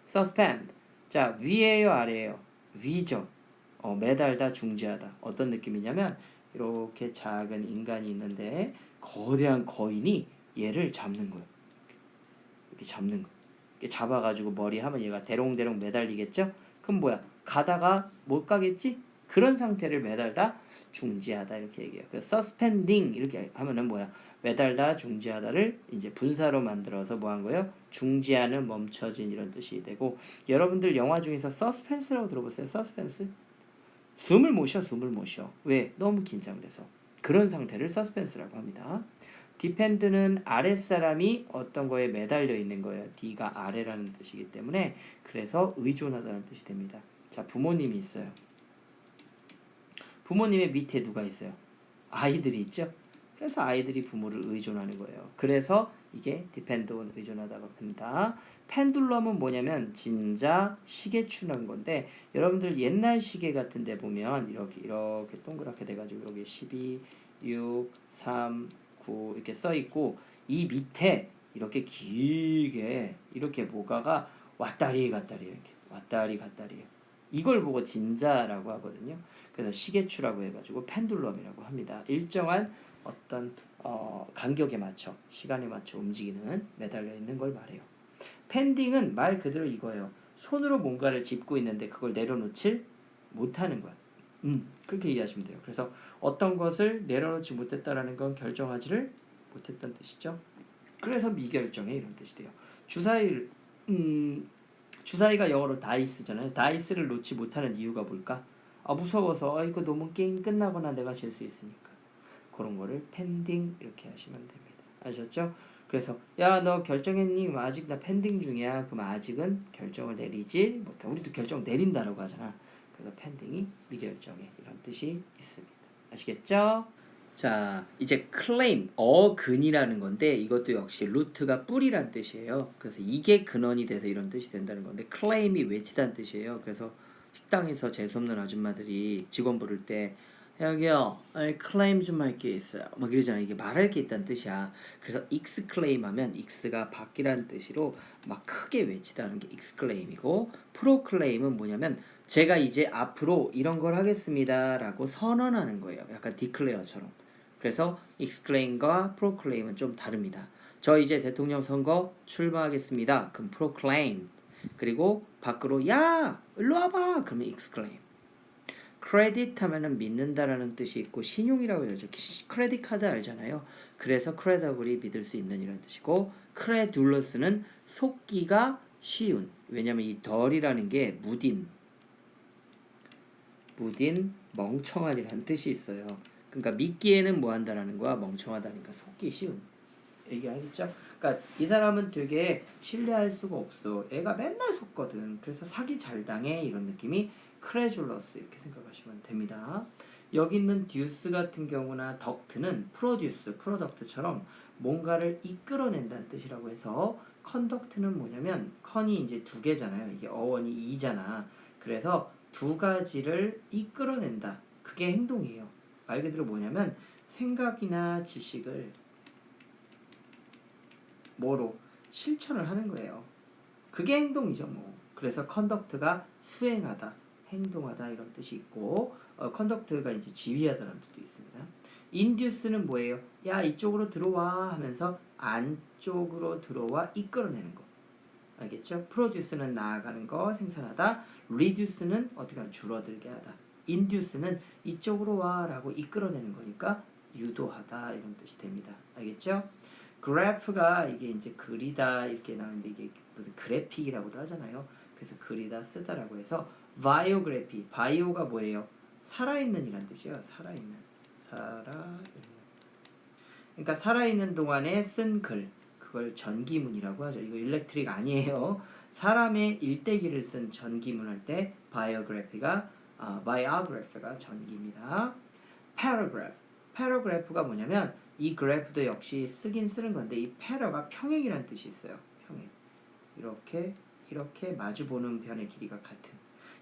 suspend. 자, 위에요, 아래에요? 위죠. 매달다, 중지하다. 어떤 느낌이냐면 이렇게 작은 인간이 있는데 거대한 거인이 얘를 잡는 거예요. 이렇게 잡는 거. 이렇게 잡아가지고 머리 하면 얘가 대롱대롱 매달리겠죠? 그럼 뭐야? 가다가 못 가겠지? 그런 상태를 매달다, 중지하다 이렇게 얘기해요. 그래서 suspending 이렇게 하면은 뭐야? 매달다, 중지하다를 이제 분사로 만들어서 뭐 한 거예요? 중지하는, 멈춰진 이런 뜻이 되고 여러분들 영화 중에서 suspense라고 들어보세요. suspense? 숨을 못 쉬어. 왜? 너무 긴장을 해서. 그런 상태를 suspense라고 합니다. depend는 아랫사람이 어떤 거에 매달려 있는 거예요. D가 아래라는 뜻이기 때문에 그래서 의존하다는 뜻이 됩니다. 자, 부모님이 있어요. 부모님의 밑에 누가 있어요? 아이들이 있죠? 그래서 아이들이 부모를 의존하는 거예요. 그래서 이게 depend on 의존하다가 합니다. 펜듈럼은 뭐냐면 진자 시계추라는 건데 여러분들 옛날 시계 같은 데 보면 이렇게 동그랗게 돼가지고 여기 12, 6, 3, 9 이렇게 써 있고 이 밑에 이렇게 길게 이렇게 뭐가가 왔다리 갔다리 이렇게 왔다리 갔다리예요. 이걸 보고 진자라고 하거든요. 그래서 시계추라고 해가지고 펜듈럼이라고 합니다. 일정한 어떤 간격에 맞춰 시간에 맞춰 움직이는 매달려 있는 걸 말해요. 펜딩은 말 그대로 이거예요. 손으로 뭔가를 짚고 있는데 그걸 내려놓질 못하는 거야. 그렇게 이해하시면 돼요. 그래서 어떤 것을 내려놓지 못했다라는 건 결정하지를 못했다는 뜻이죠. 그래서 미결정에 이런 뜻이 돼요. 주사위가 영어로 다이스잖아요. 다이스를 놓지 못하는 이유가 뭘까? 무서워서 이거 너무 게임 끝나거나 내가 질 수 있으니까. 그런 거를 펜딩 이렇게 하시면 됩니다. 아셨죠? 그래서 야 너 결정했니? 아직 나 펜딩 중이야. 그럼 아직은 결정을 내리지 못해. 우리도 결정 내린다라고 하잖아. 그래서 펜딩이 미결정에 이런 뜻이 있습니다. 아시겠죠? 자, 이제 claim, 어근이라는 건데 이것도 역시 루트가 뿌리란 뜻이에요. 그래서 이게 근원이 돼서 이런 뜻이 된다는 건데 claim이 외치다는 뜻이에요. 그래서 식당에서 재수없는 아줌마들이 직원 부를 때 여기요, 클레임 좀 할 게 있어요. 막 이러잖아. 이게 말할 게 있다는 뜻이야. 그래서 exclaim 하면 x가 밖이라는 뜻으로 막 크게 외치다는 게 exclaim이고 proclaim은 뭐냐면 제가 이제 앞으로 이런 걸 하겠습니다라고 선언하는 거예요. 약간 declare처럼. 그래서 exclaim과 proclaim은 좀 다릅니다. 저 이제 대통령 선거 출마하겠습니다. 그럼 proclaim. 그리고 밖으로 야, 일로 와봐. 그러면 exclaim. 크레딧 하면은 믿는다라는 뜻이 있고 신용이라고 해야죠. 크레딧 카드 알잖아요. 그래서 크레더블이 믿을 수 있는 이런 뜻이고 크레둘러스는 속기가 쉬운. 왜냐면 이 덜이라는 게 무딘 멍청한이라는 뜻이 있어요. 그러니까 믿기에는 뭐 한다라는 거야. 멍청하다니까 속기 쉬운. 얘기하겠죠? 그러니까 이 사람은 되게 신뢰할 수가 없어. 애가 맨날 속거든. 그래서 사기 잘 당해 이런 느낌이 크레줄러스 이렇게 생각하시면 됩니다. 여기 있는 듀스 같은 경우나 덕트는 프로듀스, 프로덕트처럼 뭔가를 이끌어낸다는 뜻이라고 해서 컨덕트는 뭐냐면 컨이 이제 두 개잖아요. 이게 어원이 이잖아. 그래서 두 가지를 이끌어낸다. 그게 행동이에요. 말 그대로 뭐냐면 생각이나 지식을 뭐로 실천을 하는 거예요. 그게 행동이죠, 뭐. 그래서 컨덕트가 수행하다, 행동하다 이런 뜻이 있고, 컨덕트가 이제 지휘하다는 뜻도 있습니다. 인듀스는 뭐예요? 야, 이쪽으로 들어와 하면서 안쪽으로 들어와 이끌어내는 거. 알겠죠? 프로듀스는 나아가는 거, 생산하다. 리듀스는 어떻게 하면 줄어들게 하다. 인듀스는 이쪽으로 와라고 이끌어내는 거니까 유도하다 이런 뜻이 됩니다. 알겠죠? 그래프가 이게 이제 그리다 이렇게 나오는데 이게 무슨 그래픽이라고도 하잖아요. 그래서 그리다 쓰다라고 해서 바이오그래피, 바이오가 뭐예요? 살아있는 이란 뜻이에요. 살아있는. 그러니까 살아있는 동안에 쓴 글, 그걸 전기문이라고 하죠. 이거 일렉트릭 아니에요. 사람의 일대기를 쓴 전기문 할 때 바이오그래피가 전기입니다. paragraph. paragraph가 뭐냐면 이 그래프도 역시 쓰긴 쓰는 건데 이 para가 평행이라는 뜻이 있어요. 평행. 이렇게 마주보는 변의 길이가 같은.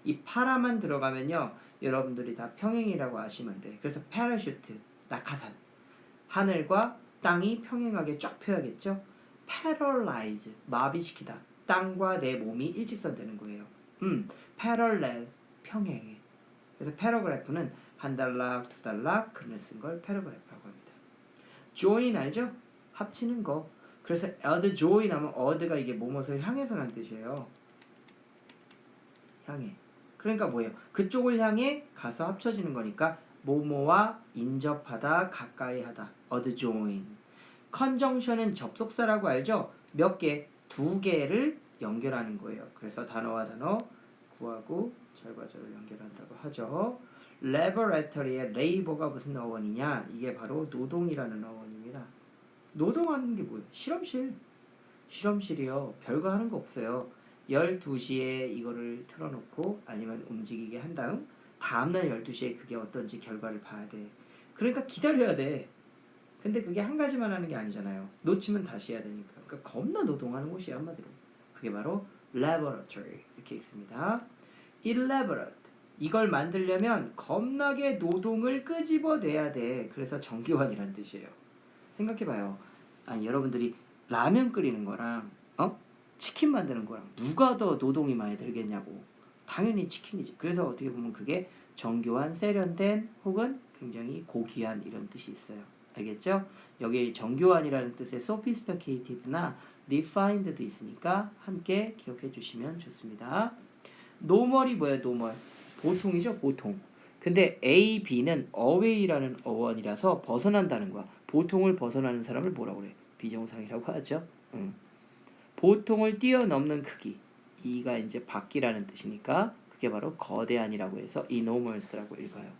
이 para만 들어가면요. 여러분들이 다 평행이라고 아시면 돼. 그래서 parachute, 낙하산. 하늘과 땅이 평행하게 쫙 펴야겠죠? paralyze, 마비시키다. 땅과 내 몸이 일직선 되는 거예요. parallel, 평행해. 그래서 paragraph는 한 단락, 두 단락 글을 쓴 걸 paragraph라고 합니다. join 알죠? 합치는 거. 그래서 add join 하면 add가 이게 뭐뭇을 향해서라는 뜻이에요. 향해. 그러니까 뭐예요? 그쪽을 향해 가서 합쳐지는 거니까 뭐뭐와 인접하다, 가까이 하다. add join. conjunction은 접속사라고 알죠? 몇 개? 두 개를 연결하는 거예요. 그래서 단어와 단어, 구하고 절과 절을 연결한다고 하죠. laboratory의 labor가 무슨 어원이냐? 이게 바로 노동이라는 어원입니다. 노동하는 게 뭐예요? 실험실. 실험실이요. 별거 하는 거 없어요. 12시에 이거를 틀어놓고 아니면 움직이게 한 다음날 12시에 그게 어떤지 결과를 봐야 돼. 그러니까 기다려야 돼. 근데 그게 한 가지만 하는 게 아니잖아요. 놓치면 다시 해야 되니까. 그러니까 겁나 노동하는 곳이 한마디로. 그게 바로 laboratory 이렇게 있습니다. elaborate. 이걸 만들려면 겁나게 노동을 끄집어내야 돼. 그래서 정교환이란 뜻이에요. 생각해봐요. 아니 여러분들이 라면 끓이는 거랑 치킨 만드는 거랑 누가 더 노동이 많이 들겠냐고. 당연히 치킨이지. 그래서 어떻게 보면 그게 정교한, 세련된 혹은 굉장히 고귀한 이런 뜻이 있어요. 알겠죠? 여기 정교한이라는 뜻의 sophisticated나 refined도 있으니까 함께 기억해 주시면 좋습니다. normal이 뭐예요? normal. 보통이죠, 보통. 근데 A, B는 away라는 어원이라서 벗어난다는 거야. 보통을 벗어나는 사람을 뭐라고 그래? 비정상이라고 하죠. 보통을 뛰어넘는 크기. 이가 이제 밖이라는 뜻이니까 그게 바로 거대한이라고 해서 enormous라고 읽어요.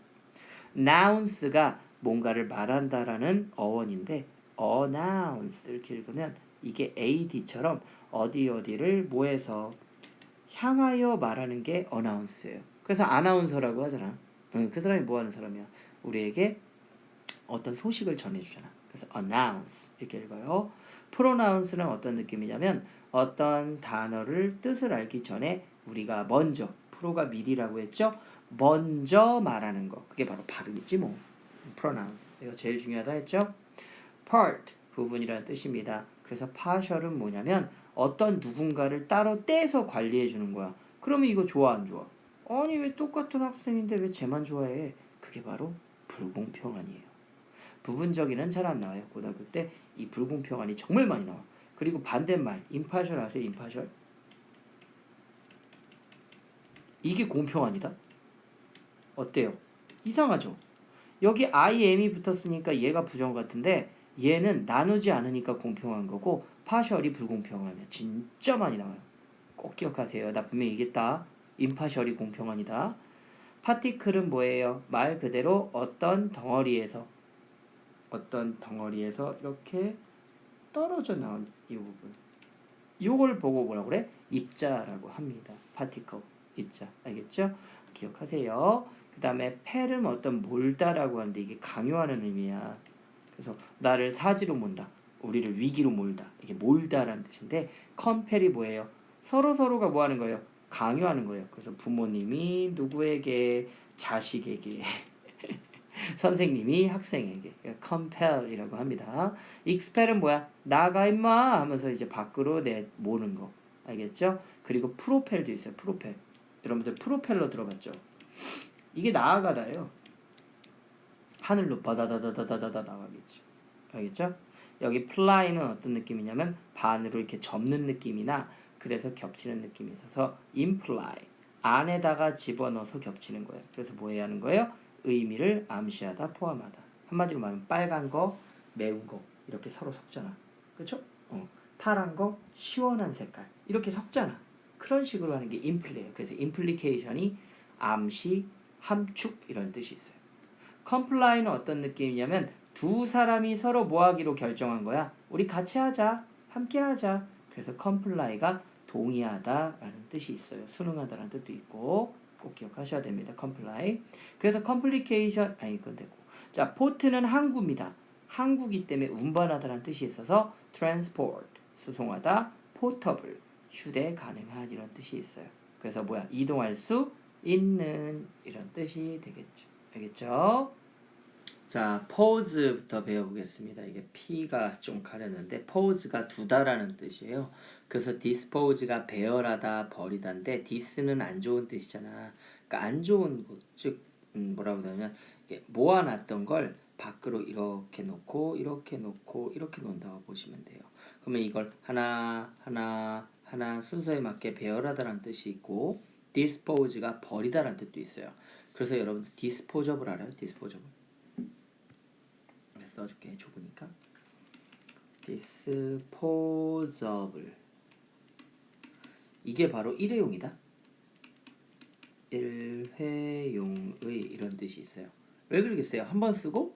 announce가 뭔가를 말한다라는 어원인데 announce 이렇게 읽으면 이게 ad처럼 어디를 뭐해서 향하여 말하는 게 announce예요. 그래서 아나운서라고 하잖아. 그 사람이 뭐 하는 사람이야? 우리에게 어떤 소식을 전해주잖아. 그래서 announce 이렇게 읽어요. pronounce는 어떤 느낌이냐면 어떤 단어를 뜻을 알기 전에 우리가 먼저, 프로가 미리라고 했죠? 먼저 말하는 거. 그게 바로 발음이지 뭐. pronounce. 이거 제일 중요하다 했죠? part, 부분이라는 뜻입니다. 그래서 partial은 뭐냐면 어떤 누군가를 따로 떼서 관리해 주는 거야. 그러면 이거 좋아 안 좋아? 아니 왜 똑같은 학생인데 왜 쟤만 좋아해? 그게 바로 불공평한이에요. 부분적인은 잘 안 나와요. 고등학교 때 이 불공평한이 정말 많이 나와. 그리고 반대말 impartial 아세요? impartial? 이게 공평한이다? 어때요? 이상하죠? 여기 I, am이 붙었으니까 얘가 부정 같은데 얘는 나누지 않으니까 공평한 거고 partial이 불공평하냐. 진짜 많이 나와요. 꼭 기억하세요. 나 분명히 얘기했다. impartial이 공평한이다. particle은 뭐예요? 말 그대로 어떤 덩어리에서 이렇게 떨어져 나온 이 부분. 요걸 보고 뭐라고 그래? 입자라고 합니다. particle, 입자. 알겠죠? 기억하세요. 그 다음에 펠은 어떤 몰다라고 하는데 이게 강요하는 의미야. 그래서 나를 사지로 몰다. 우리를 위기로 몰다. 이게 몰다라는 뜻인데 컴펠이 뭐예요? 서로가 뭐 하는 거예요? 강요하는 거예요. 그래서 부모님이 누구에게? 자식에게. 선생님이 학생에게. compel이라고 합니다. expel은 뭐야? 나가 임마 하면서 이제 밖으로 내모는 거. 알겠죠? 그리고 프로펠도 있어요. 프로펠. 여러분들 프로펠러 들어봤죠? 이게 나아가다예요. 하늘로 바다다다다다다 나가겠죠. 알겠죠? 여기 fly는 어떤 느낌이냐면 반으로 이렇게 접는 느낌이나 그래서 겹치는 느낌이 있어서 imply 안에다가 집어넣어서 겹치는 거예요. 그래서 뭐 해야 하는 거예요? 의미를 암시하다, 포함하다 한마디로 말하면 빨간 거, 매운 거 이렇게 서로 섞잖아. 그렇죠? 파란 거, 시원한 색깔 이렇게 섞잖아. 그런 식으로 하는 게 인플레예요. 그래서 임플리케이션이 암시, 함축 이런 뜻이 있어요. 컴플라이는 어떤 느낌이냐면 두 사람이 서로 뭐 하기로 결정한 거야. 우리 같이 하자. 함께 하자. 그래서 컴플라이가 동의하다라는 뜻이 있어요. 순응하다라는 뜻도 있고 꼭 기억하셔야 됩니다. 컴플라이. 그래서 컴플리케이션 이건 되고. 자, 포트는 항구입니다. 항구기 때문에 운반하다라는 뜻이 있어서 transport 수송하다, portable 휴대 가능한 이런 뜻이 있어요. 그래서 뭐야? 이동할 수 있는 이런 뜻이 되겠죠. 알겠죠? 자, pose부터 배워보겠습니다. 이게 P가 좀 가렸는데 pose가 두다라는 뜻이에요. 그래서 dispose가 배열하다, 버리다인데 dis는 안 좋은 뜻이잖아. 그러니까 안 좋은 것, 즉 뭐라고 하냐면 모아놨던 걸 밖으로 이렇게 놓고 이렇게 놓고 이렇게 놓는다고 보시면 돼요. 그러면 이걸 하나 하나 하나 순서에 맞게 배열하다라는 뜻이 있고 dispose가 버리다라는 뜻도 있어요. 그래서 여러분들 disposable 알아요? disposable 써줄게. 좁으니까 disposable 이게 바로 일회용이다. 일회용의 이런 뜻이 있어요. 왜 그러겠어요? 한번 쓰고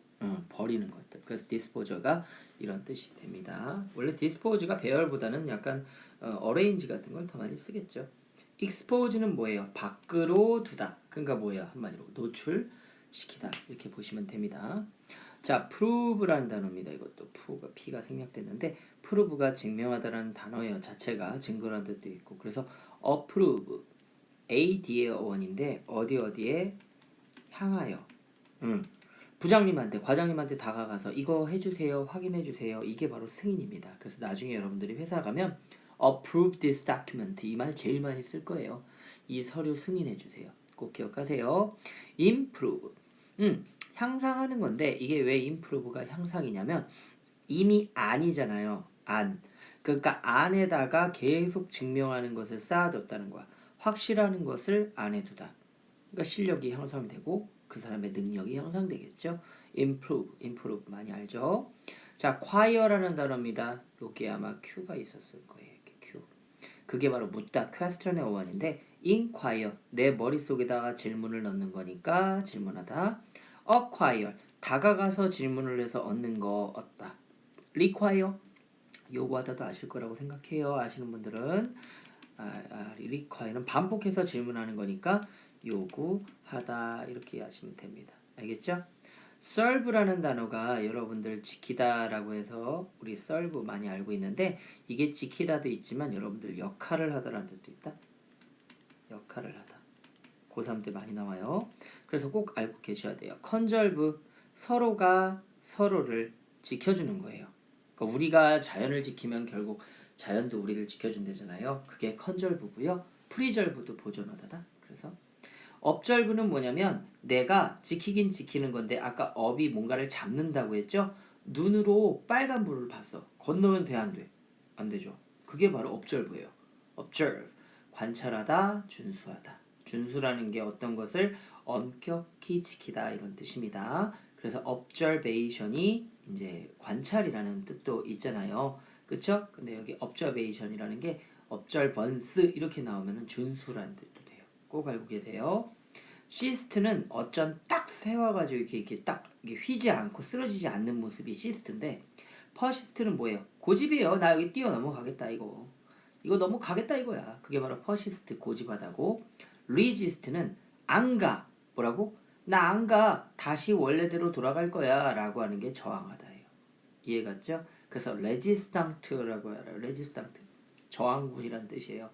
버리는 것들. 그래서 disposal가 이런 뜻이 됩니다. 원래 disposal가 배열보다는 약간 arrange 같은 걸 더 많이 쓰겠죠. expose는 뭐예요? 밖으로 두다. 그러니까 뭐예요? 한마디로 노출시키다. 이렇게 보시면 됩니다. 자, prove라는 단어입니다. 이것도 P가 생략됐는데 prove가 증명하다라는 단어예요. 자체가 증거라는 뜻도 있고 그래서 approve AD의 어원인데 어디에 향하여 부장님한테 과장님한테 다가가서 이거 해주세요 확인해주세요 이게 바로 승인입니다. 그래서 나중에 여러분들이 회사 가면 approve this document 이 말 제일 많이 쓸 거예요. 이 서류 승인해주세요. 꼭 기억하세요. improve 향상하는 건데 이게 왜 improve가 향상이냐면 이미 안이잖아요. 안. 그러니까 안에다가 계속 증명하는 것을 쌓아뒀다는 거야. 확실하는 것을 안에 두다. 그러니까 실력이 향상되고 그 사람의 능력이 향상되겠죠. improve 많이 알죠? 자, quire라는 단어입니다. 여기에 아마 Q가 있었을 거예요. 이렇게 Q. 그게 바로 묻다, question의 어원인데 inquire, 내 머릿속에다가 질문을 넣는 거니까 질문하다. acquire, 다가가서 질문을 해서 얻는 거 얻다. require, 요구하다도 아실 거라고 생각해요. 아시는 분들은 require는 반복해서 질문하는 거니까 요구하다 이렇게 하시면 됩니다. 알겠죠? serve라는 단어가 여러분들 지키다라고 해서 우리 serve 많이 알고 있는데 이게 지키다도 있지만 여러분들 역할을 하다라는 뜻도 있다. 역할을 하다. 고3 때 많이 나와요. 그래서 꼭 알고 계셔야 돼요. conserve 서로가 서로를 지켜주는 거예요. 그러니까 우리가 자연을 지키면 결국 자연도 우리를 지켜준다잖아요. 그게 conserve고요. preserve도 보존하다다. 그래서 observe는 뭐냐면 내가 지키긴 지키는 건데 아까 업이 뭔가를 잡는다고 했죠. 눈으로 빨간 불을 봤어. 건너면 돼 안 돼? 안 되죠. 그게 바로 observe예요. observe 관찰하다, 준수하다. 준수라는 게 어떤 것을 엄격히 지키다 이런 뜻입니다. 그래서 observation이 이제 관찰이라는 뜻도 있잖아요. 그쵸? 근데 여기 observation이라는 게 observance 이렇게 나오면은 준수라는 뜻도 돼요. 꼭 알고 계세요. 시스트는 어쩐 딱 세워가지고 이렇게 딱 이게 휘지 않고 쓰러지지 않는 모습이 시스트인데 퍼시스트는 뭐예요? 고집이에요. 나 여기 뛰어 넘어가겠다 이거. 이거 넘어가겠다 이거야. 그게 바로 퍼시스트 고집하다고. 리지스트는 안 가. 뭐라고? 나 안 가. 다시 원래대로 돌아갈 거야. 라고 하는 게 저항하다예요. 이해 갔죠? 그래서 레지스탕트라고 알아요. 레지스탕트. 저항군이라는 뜻이에요.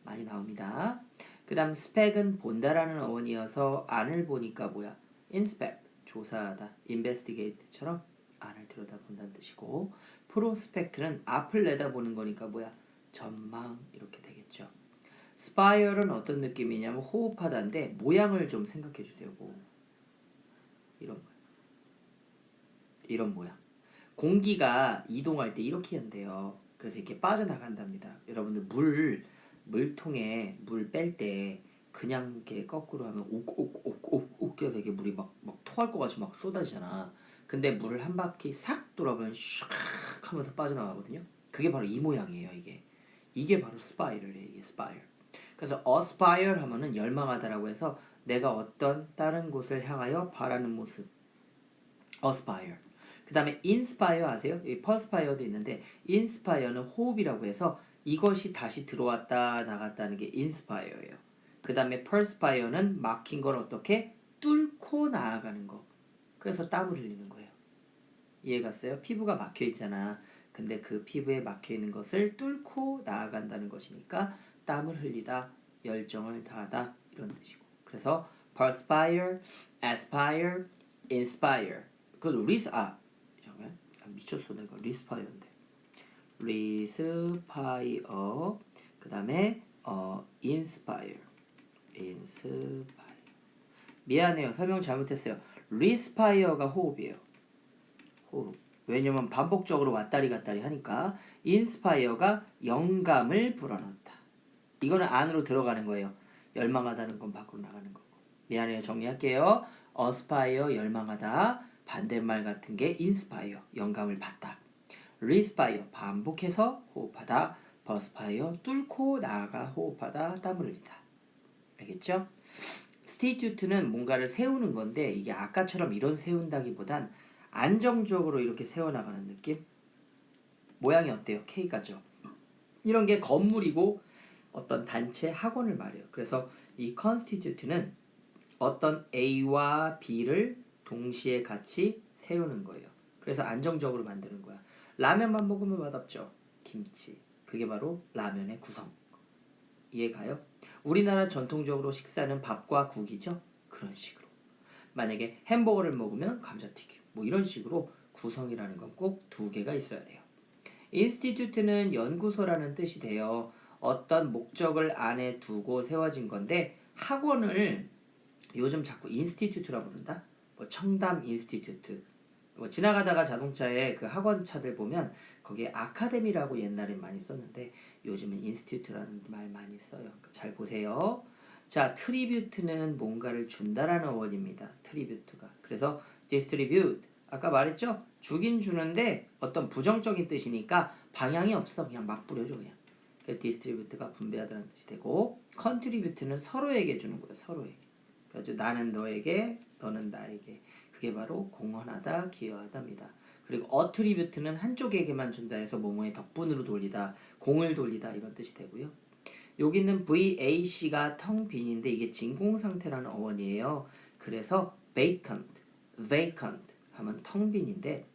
많이 나옵니다. 그 다음 스펙은 본다라는 어원이어서 안을 보니까 뭐야? inspect, 조사하다. investigate처럼 안을 들여다본다는 뜻이고 프로스펙트는 앞을 내다보는 거니까 뭐야? 전망 이렇게 되겠죠. 스파이럴은 어떤 느낌이냐면 호흡하다인데 모양을 좀 생각해 주세요. 뭐. 이런 모양. 공기가 이동할 때 이렇게 한대요. 그래서 이렇게 빠져나간답니다. 여러분들 물통에 물 뺄 때 그냥 이렇게 거꾸로 하면 옥옥옥옥옥 껴서 이게 물이 막 토할 것 같이 막 쏟아지잖아. 근데 물을 한 바퀴 싹 돌아보면 샥 하면서 빠져나가거든요. 그게 바로 이 모양이에요. 이게 바로 스파이럴이에요. 이게 스파이럴. 그래서 aspire 하면은 열망하다라고 해서 내가 어떤 다른 곳을 향하여 바라는 모습. aspire. 그 다음에 inspire 아세요? 이 perspire도 있는데 inspire는 호흡이라고 해서 이것이 다시 들어왔다 나갔다는 게 inspire예요. 그 다음에 perspire는 막힌 걸 어떻게 뚫고 나아가는 거. 그래서 땀을 흘리는 거예요. 이해갔어요? 피부가 막혀 있잖아. 근데 그 피부에 막혀 있는 것을 뚫고 나아간다는 것이니까 땀을 흘리다, 열정을 다하다 이런 뜻이고. 그래서 perspire, aspire, inspire. 그 잠깐만. 미쳤어 내가 respire인데. respire. 그다음에 inspire. 미안해요. 설명 잘못했어요. respire가 호흡이에요. 호흡. 왜냐면 반복적으로 왔다리 갔다리 하니까. inspire가 영감을 불어넣다. 이거는 안으로 들어가는 거예요. 열망하다는 건 밖으로 나가는 거고. 미안해요. 정리할게요. aspire 열망하다. 반대말 같은 게 inspire 영감을 받다. respire 반복해서 호흡하다. perspire 뚫고 나아가 호흡하다. 땀을 흘리다. 알겠죠? 스티튜트는 뭔가를 세우는 건데 이게 아까처럼 이런 세운다기보단 안정적으로 이렇게 세워나가는 느낌? 모양이 어때요? K 같죠? 이런 게 건물이고 어떤 단체 학원을 말해요. 그래서 이 constitute는 어떤 A와 B를 동시에 같이 세우는 거예요. 그래서 안정적으로 만드는 거야. 라면만 먹으면 맛없죠. 김치. 그게 바로 라면의 구성. 이해가요? 우리나라 전통적으로 식사는 밥과 국이죠. 그런 식으로. 만약에 햄버거를 먹으면 감자튀김. 뭐 이런 식으로 구성이라는 건 꼭 두 개가 있어야 돼요. 인스티튜트는 연구소라는 뜻이 돼요. 어떤 목적을 안에 두고 세워진 건데 학원을 요즘 자꾸 인스티튜트라고 부른다. 뭐 청담 인스티튜트. 뭐 지나가다가 자동차에 그 학원차들 보면 거기에 아카데미라고 옛날에 많이 썼는데 요즘은 인스티튜트라는 말 많이 써요. 잘 보세요. 자, 트리뷰트는 뭔가를 준다라는 어원입니다. 트리뷰트가. 그래서 distribute 아까 말했죠? 주긴 주는데 어떤 부정적인 뜻이니까 방향이 없어. 그냥 막 뿌려줘 그냥. 그 distribute가 분배하다는 뜻이 되고 contribute는 서로에게 주는 거예요. 서로에게. 그래서 나는 너에게, 너는 나에게. 그게 바로 공헌하다, 기여하다입니다. 그리고 attribute는 한쪽에게만 준다 해서 뭐뭐의 덕분으로 돌리다, 공을 돌리다 이런 뜻이 되고요. 여기는 VAC가 텅 빈인데 이게 진공 상태라는 어원이에요. 그래서 vacant 하면 텅 빈인데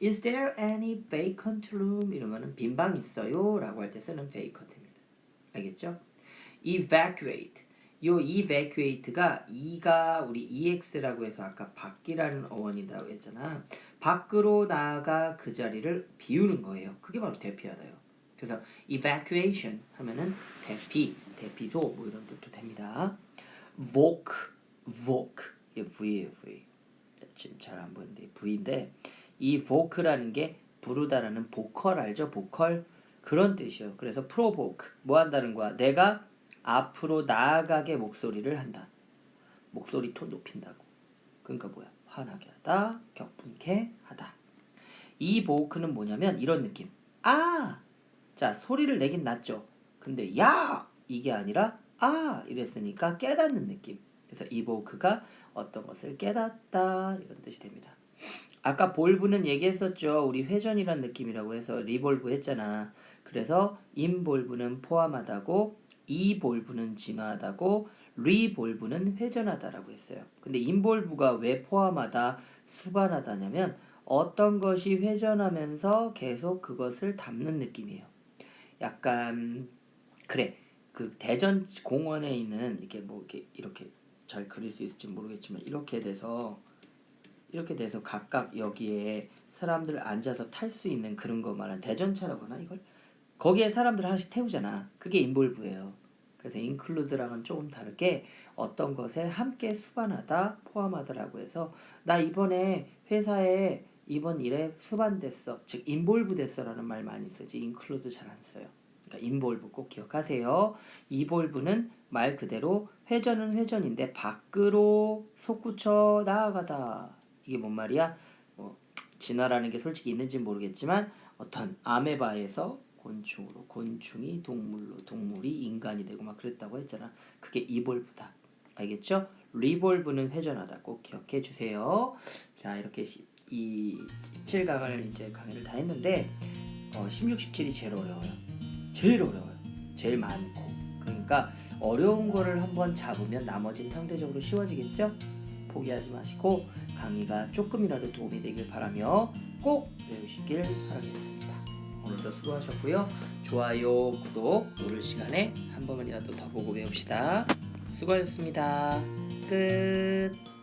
Is there any vacant room? 이러면은 빈 방 있어요? 라고 할 때 쓰는 vacant입니다. 알겠죠? evacuate. 요 evacuate가 e가 우리 ex라고 해서 아까 밖이라는 어원이라고 했잖아. 밖으로 나아가 그 자리를 비우는 거예요. 그게 바로 대피하다요. 그래서 evacuation 하면은 대피소 뭐 이런 뜻도 됩니다. voke 이게 V예요. V. 지금 잘 안 보이는데 V인데 이 voke라는 게 부르다라는 보컬 알죠? 보컬 그런 뜻이에요. 그래서 provoke 뭐 한다는 거야? 내가 앞으로 나아가게 목소리를 한다. 목소리 톤 높인다고. 그러니까 뭐야? 화나게 하다, 격분케 하다. 이 보크는 뭐냐면 이런 느낌. 아! 자, 소리를 내긴 났죠. 근데 야! 이게 아니라 아! 이랬으니까 깨닫는 느낌. 그래서 이 보크가 어떤 것을 깨닫다 이런 뜻이 됩니다. 아까 볼브는 얘기했었죠. 우리 회전이란 느낌이라고 해서 리볼브 했잖아. 그래서 인볼브는 포함하다고 이볼브는 진화하다고 리볼브는 회전하다라고 했어요. 근데 인볼브가 왜 포함하다, 수반하다냐면 어떤 것이 회전하면서 계속 그것을 담는 느낌이에요. 약간 그래. 그 대전 공원에 있는 이렇게 뭐 이렇게 잘 그릴 수 있을지 모르겠지만 이렇게 돼서 각각 여기에 사람들 앉아서 탈 수 있는 그런 거 말하는 대전차라고 하나 이걸? 거기에 사람들 하나씩 태우잖아. 그게 인볼브예요. 그래서 include랑은 조금 다르게 어떤 것에 함께 수반하다, 포함하다라고 해서 나 이번에 회사에 이번 일에 수반됐어. 즉 involve 됐어라는 말 많이 쓰지 include 잘 안 써요. 그러니까 involve 꼭 기억하세요. evolve는 말 그대로 회전은 회전인데 밖으로 솟구쳐 나아가다. 이게 뭔 말이야? 진화라는 게 솔직히 있는지 모르겠지만 어떤 아메바에서 곤충으로, 곤충이 동물로, 동물이 인간이 되고 막 그랬다고 했잖아. 그게 이볼브다. 알겠죠? 리볼브는 회전하다. 꼭 기억해 주세요. 자, 이렇게 이 17강을 이제 강의를 다 했는데 16, 17이 제일 어려워요. 제일 어려워요. 제일 많고. 그러니까 어려운 거를 한번 잡으면 나머지는 상대적으로 쉬워지겠죠? 포기하지 마시고 강의가 조금이라도 도움이 되길 바라며 꼭 배우시길 바라겠습니다. 오늘도 수고하셨고요. 좋아요, 구독 누를 시간에 한 번만이라도 더 보고 배웁시다. 수고하셨습니다. 끝.